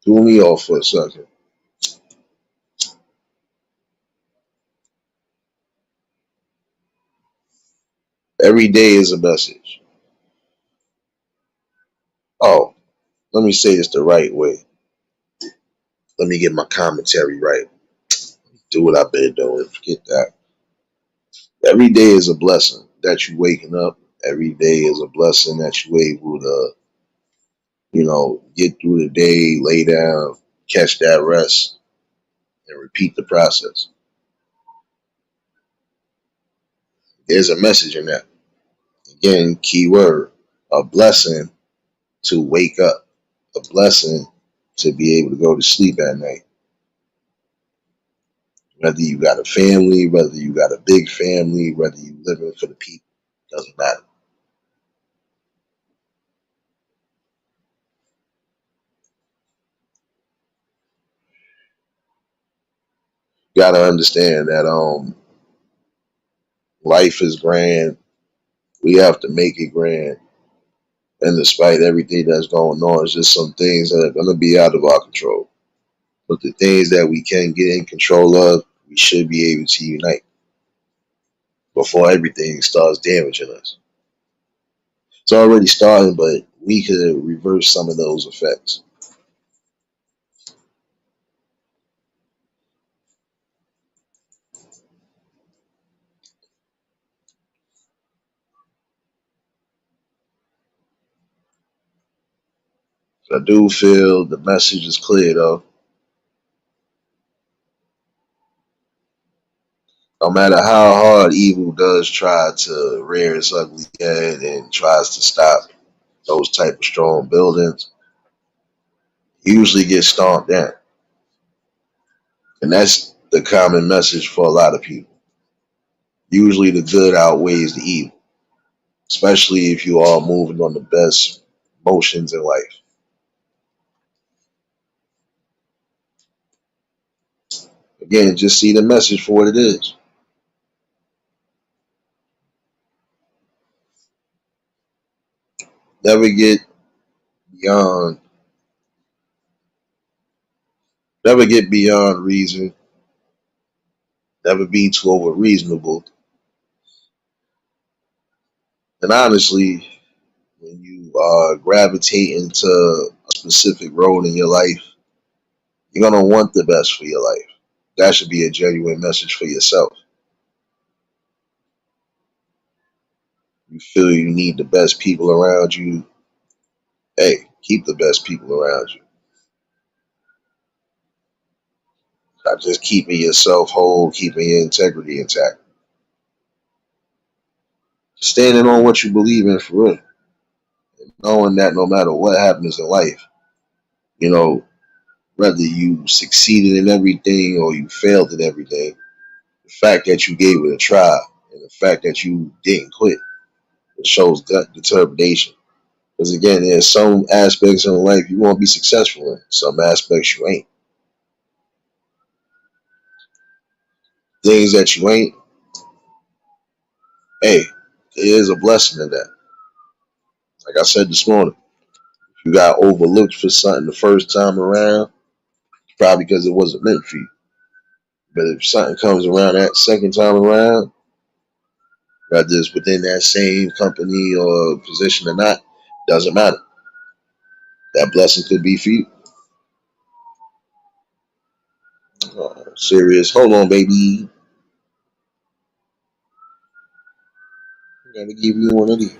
threw me off for a second. Every day is a message. Oh, let me say this the right way. Let me get my commentary right. Do what I've been doing. Forget that. Every day is a blessing that you waking up. Every day is a blessing that you able to, get through the day, lay down, catch that rest, and repeat the process. There's a message in that. Again, key word, a blessing to wake up, a blessing to be able to go to sleep at night. Whether you got a family, whether you got a big family, whether you living for the people, doesn't matter. You gotta understand that life is grand. We have to make it grand. And despite everything that's going on, it's just some things that are gonna be out of our control. But the things that we can get in control of, we should be able to unite before everything starts damaging us. It's already starting, but we could reverse some of those effects. So I do feel the message is clear though. No matter how hard evil does try to rear its ugly head and tries to stop those type of strong buildings, usually get stomped down. And that's the common message for a lot of people. Usually the good outweighs the evil, especially if you are moving on the best motions in life. Again, just see the message for what it is. Never get beyond never get beyond reason, never be too over reasonable. And honestly, when you gravitate into a specific role in your life, you're gonna want the best for your life. That should be a genuine message for yourself. You feel you need the best people around you. Hey, keep the best people around you. Not just keeping yourself whole, keeping your integrity intact. Standing on what you believe in for real. Knowing that no matter what happens in life, you know, whether you succeeded in everything or you failed in everything, the fact that you gave it a try and the fact that you didn't quit, it shows gut determination. Because again, there's some aspects in life you won't be successful in, some aspects you ain't. Things that you ain't, hey, there is a blessing in that. Like I said this morning, if you got overlooked for something the first time around, probably because it wasn't meant for you. But if something comes around that second time around, whether it's within that same company or position or not, doesn't matter. That blessing could be for you. Serious. Hold on, baby. I gotta give you one of these.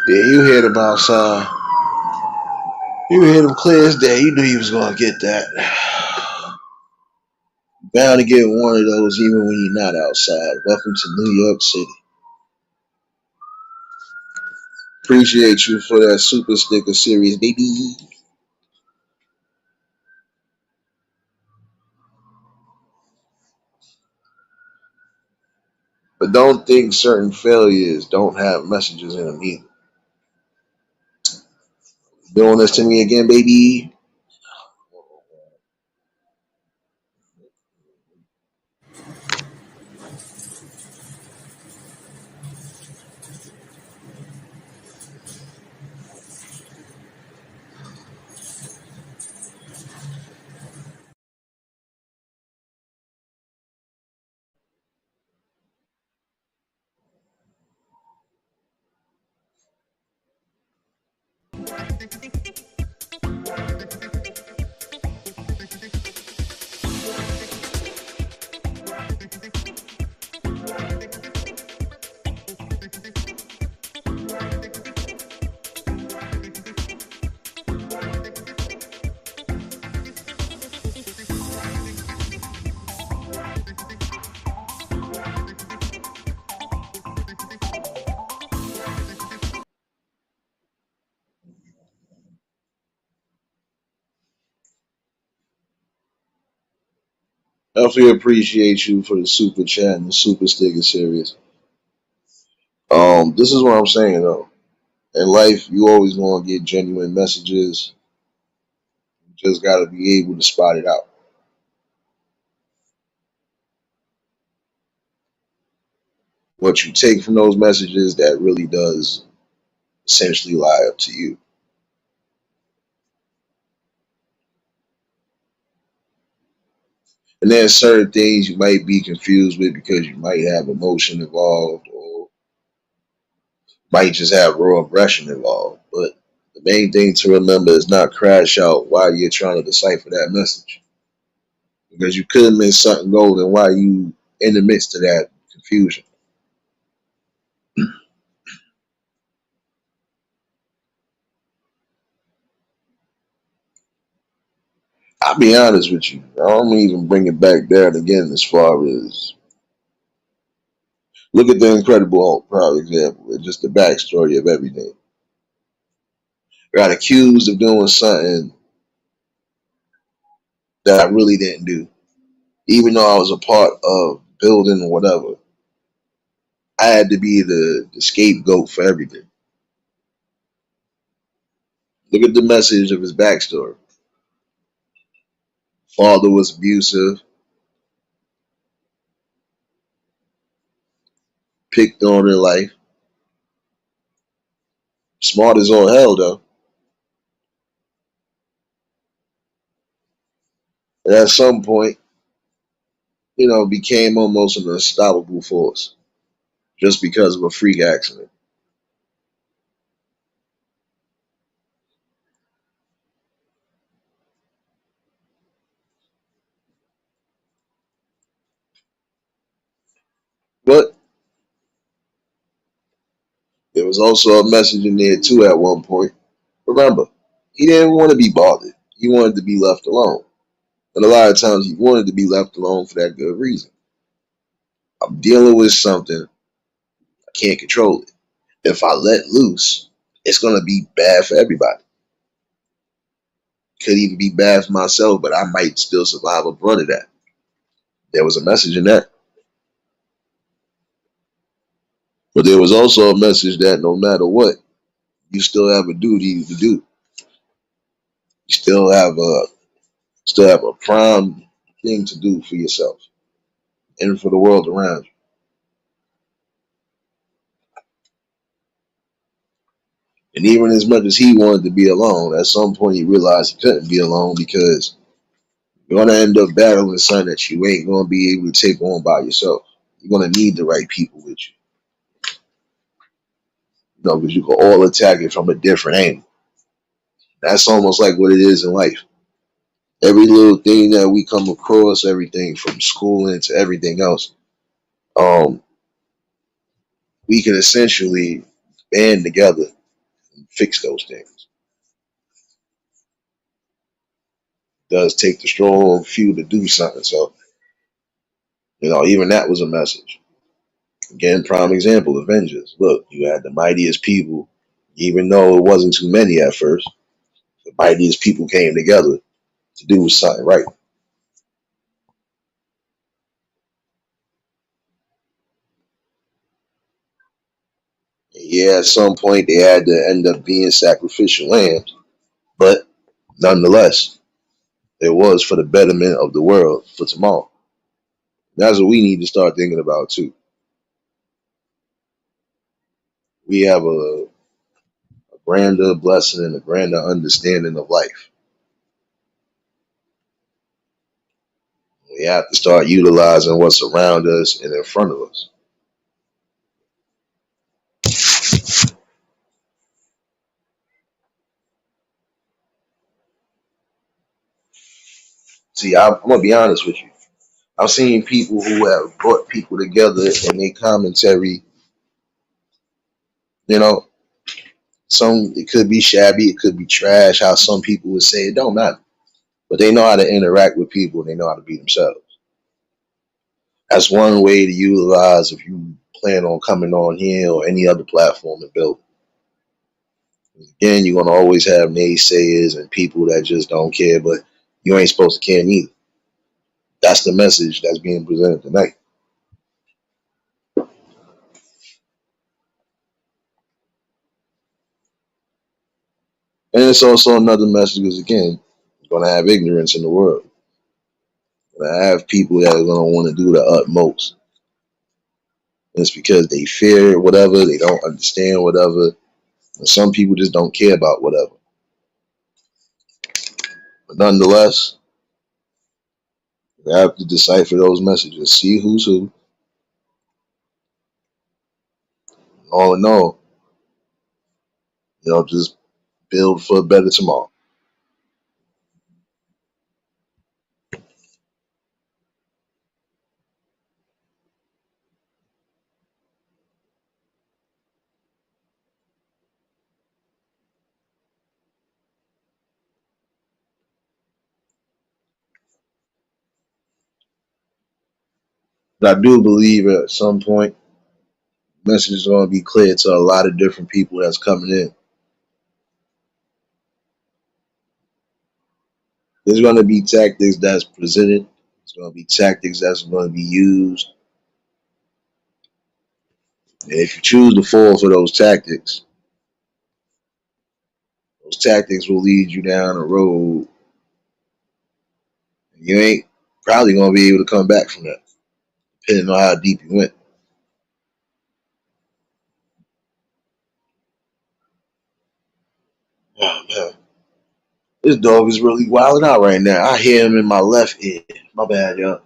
Yeah, you heard about you heard him clear as day. You knew he was gonna get that. Bound to get one of those even when you're not outside. Welcome to New York City. Appreciate you for that super sticker series, baby. But don't think certain failures don't have messages in them either. Doing this to me again, baby. Definitely appreciate you for the super chat and the super sticker series. This is what I'm saying though. In life, you always gonna get genuine messages. You just gotta be able to spot it out. What you take from those messages, that really does essentially lie up to you. And there's certain things you might be confused with because you might have emotion involved or might just have raw aggression involved. But the main thing to remember is not crash out while you're trying to decipher that message. Because you could miss something golden while you in the midst of that confusion. I'll be honest with you. I don't even bring it back down again as far as look at the Incredible Hulk, prime example. It's just the backstory of everything. Got accused of doing something that I really didn't do. Even though I was a part of building or whatever, I had to be the scapegoat for everything. Look at the message of his backstory. Father was abusive, picked on in life. Smart as all hell though. And at some point, became almost an unstoppable force just because of a freak accident. But there was also a message in there too at one point. Remember, he didn't want to be bothered. He wanted to be left alone. And a lot of times he wanted to be left alone for that good reason. I'm dealing with something, I can't control it. If I let loose, it's gonna be bad for everybody. Could even be bad for myself, but I might still survive a brunt of that. There was a message in that. But there was also a message that no matter what, you still have a duty to do. You still have a prime thing to do for yourself and for the world around you. And even as much as he wanted to be alone, at some point he realized he couldn't be alone because you're gonna end up battling something that you ain't gonna be able to take on by yourself. You're gonna need the right people with you. Because you can all attack it from a different angle. That's almost like what it is in life. Every little thing that we come across, everything from schooling to everything else, um, we can essentially band together and fix those things. It does take the strong few to do something. So, even that was a message. Again, prime example, Avengers. Look, you had the mightiest people, even though it wasn't too many at first, the mightiest people came together to do something right. Yeah, at some point they had to end up being sacrificial lambs. But nonetheless, it was for the betterment of the world for tomorrow. That's what we need to start thinking about too. We have a grander blessing and a grander understanding of life. We have to start utilizing what's around us and in front of us. See, I'm gonna be honest with you. I've seen people who have brought people together in their commentary. You know, some it could be shabby, it could be trash. How some people would say it don't matter, but they know how to interact with people. And they know how to be themselves. That's one way to utilize if you plan on coming on here or any other platform and build. Again, you're gonna always have naysayers and people that just don't care, but you ain't supposed to care neither. That's the message that's being presented tonight. And it's also another message because again, you're gonna have ignorance in the world. You're gonna have people that are gonna want to do the utmost. And it's because they fear whatever, they don't understand whatever, and some people just don't care about whatever. But nonetheless, you have to decipher those messages, see who's who. All in all, just build for a better tomorrow. But I do believe at some point, message is going to be clear to a lot of different people that's coming in. There's going to be tactics that's presented. There's going to be tactics that's going to be used. And if you choose to fall for those tactics will lead you down a road. And you ain't probably going to be able to come back from that, depending on how deep you went. Oh, man. This dog is really wilding out right now. I hear him in my left ear. My bad, y'all.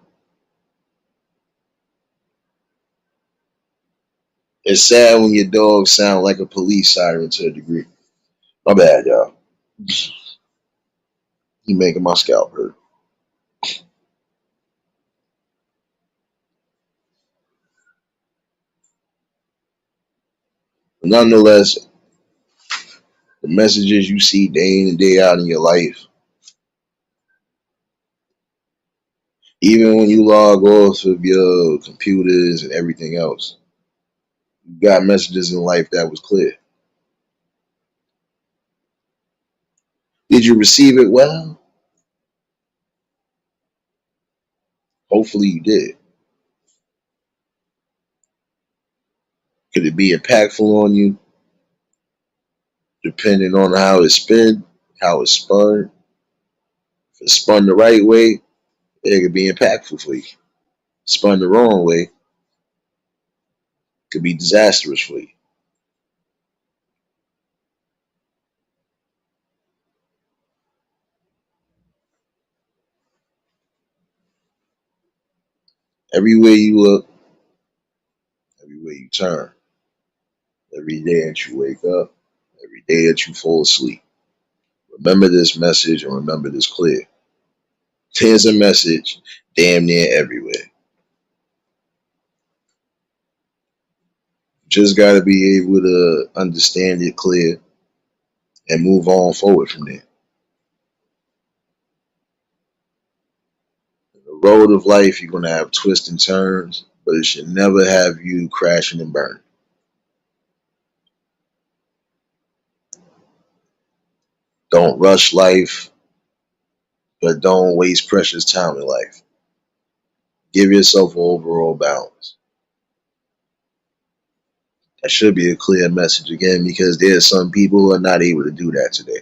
It's sad when your dog sound like a police siren to a degree. My bad, y'all. He making my scalp hurt. But nonetheless, the messages you see day in and day out in your life, even when you log off of your computers and everything else, you got messages in life that was clear. Did you receive it well? Hopefully you did. Could it be impactful on you? Depending on how it's spun, how it's spun. If it's spun the right way, it could be impactful for you. Spun the wrong way, could be disastrous for you. Everywhere you look, everywhere you turn, every day that you wake up, every day that you fall asleep. Remember this message and remember this clear. There's a message damn near everywhere. Just got to be able to understand it clear and move on forward from there. The road of life, you're going to have twists and turns, but it should never have you crashing and burning. Don't rush life, but don't waste precious time in life. Give yourself an overall balance. That should be a clear message again because there's some people who are not able to do that today.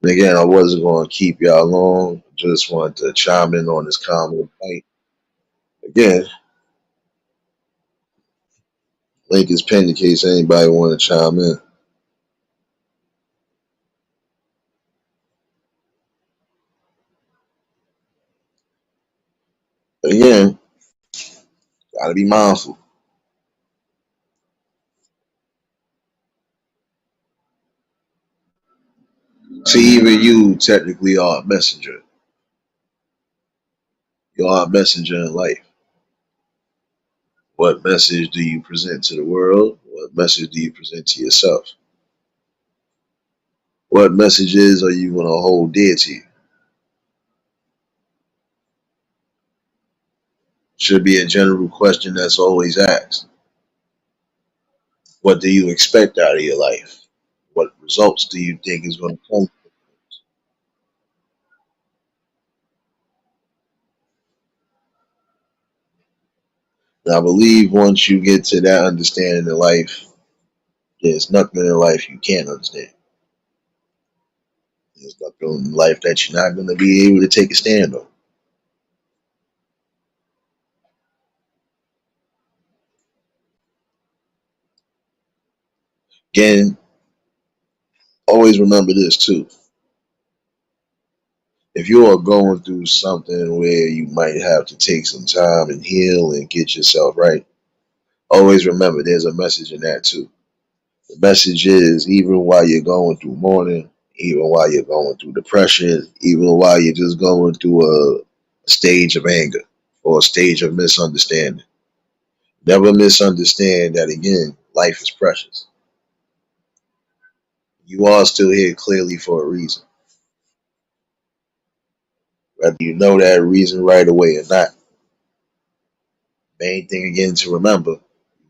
And again, I wasn't going to keep y'all long. Just wanted to chime in on this comment point. Again, link is pinned in case anybody want to chime in. Again, gotta be mindful. See, even you technically are a messenger. You are a messenger in life. What message do you present to the world? What message do you present to yourself? What messages are you going to hold dear to you? Should be a general question that's always asked. What do you expect out of your life? What results do you think is going to come? And I believe once you get to that understanding in life, there's nothing in life you can't understand. There's nothing in life that you're not going to be able to take a stand on. Again, always remember this too. If you are going through something where you might have to take some time and heal and get yourself right, always remember there's a message in that too. The message is even while you're going through mourning, even while you're going through depression, even while you're just going through a stage of anger or a stage of misunderstanding, never misunderstand that again, life is precious. You are still here clearly for a reason. Whether you know that reason right away or not, main thing again to remember,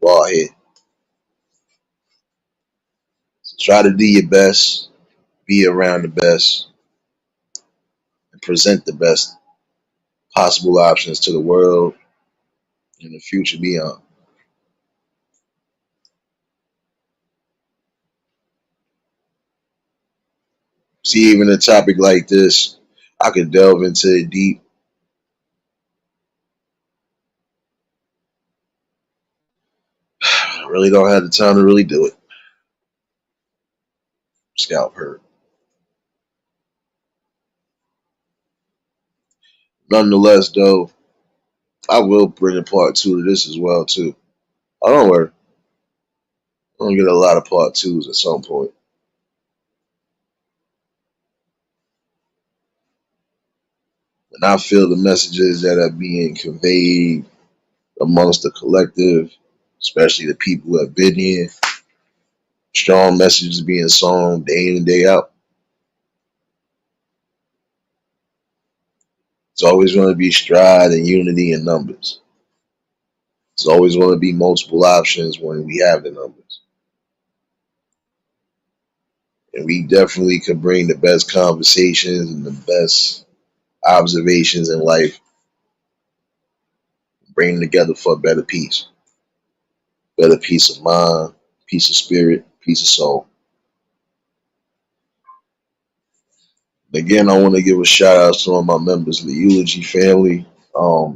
you are here. So try to do your best, be around the best, and present the best possible options to the world and the future beyond. See, even a topic like this, I could delve into it deep. I really don't have the time to really do it. Scalp hurt. Nonetheless, though, I will bring a part two to this as well too. Oh, don't worry, I'm gonna get a lot of part twos at some point. And I feel the messages that are being conveyed amongst the collective, especially the people who have been here, strong messages being sown day in and day out. It's always going to be stride and unity in numbers. It's always going to be multiple options when we have the numbers. And we definitely could bring the best conversations and the best observations in life, bring them together for a better peace of mind, peace of spirit, peace of soul. Again, I want to give a shout out to all my members of the Eulogy family. I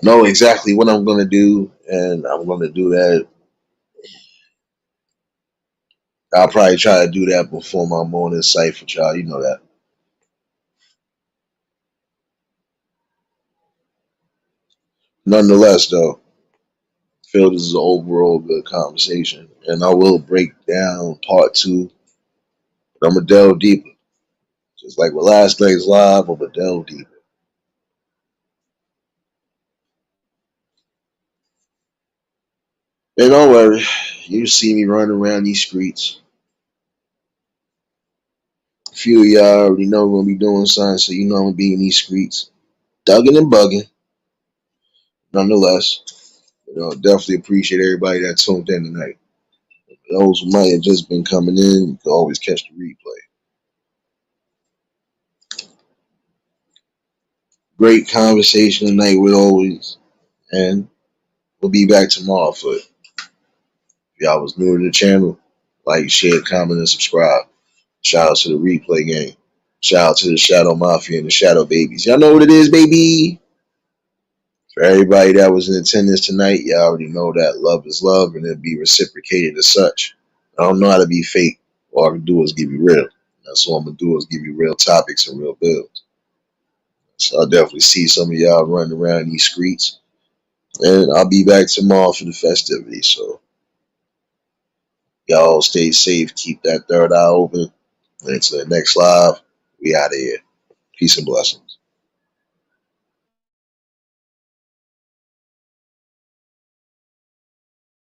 know exactly what I'm going to do, and I'm going to do that. I'll probably try to do that before my morning cipher, y'all. You know that. Nonetheless, though, I feel this is an overall good conversation, and I will break down part two. But I'm gonna delve deeper, just like with last night's live. I'm gonna delve deeper. And don't worry, you see me running around these streets. A few of y'all already know I'm gonna be doing something, so you know I'm gonna be in these streets, dugging and bugging. Nonetheless, definitely appreciate everybody that tuned in tonight. For those who might have just been coming in, you can always catch the replay. Great conversation tonight, with always, and we'll be back tomorrow for it. If y'all was new to the channel, Like, share, comment, and subscribe. Shout out to the replay game. Shout out to the Shadow Mafia and the Shadow Babies. Y'all know what it is, baby. For everybody that was in attendance tonight, y'all already know that love is love and it'll be reciprocated as such. I don't know how to be fake. All I can do is give you real. That's what I'm going to do is give you real topics and real builds. So I'll definitely see some of y'all running around these streets. And I'll be back tomorrow for the festivities. So y'all stay safe. Keep that third eye open. And until the next live, we out of here. Peace and blessings.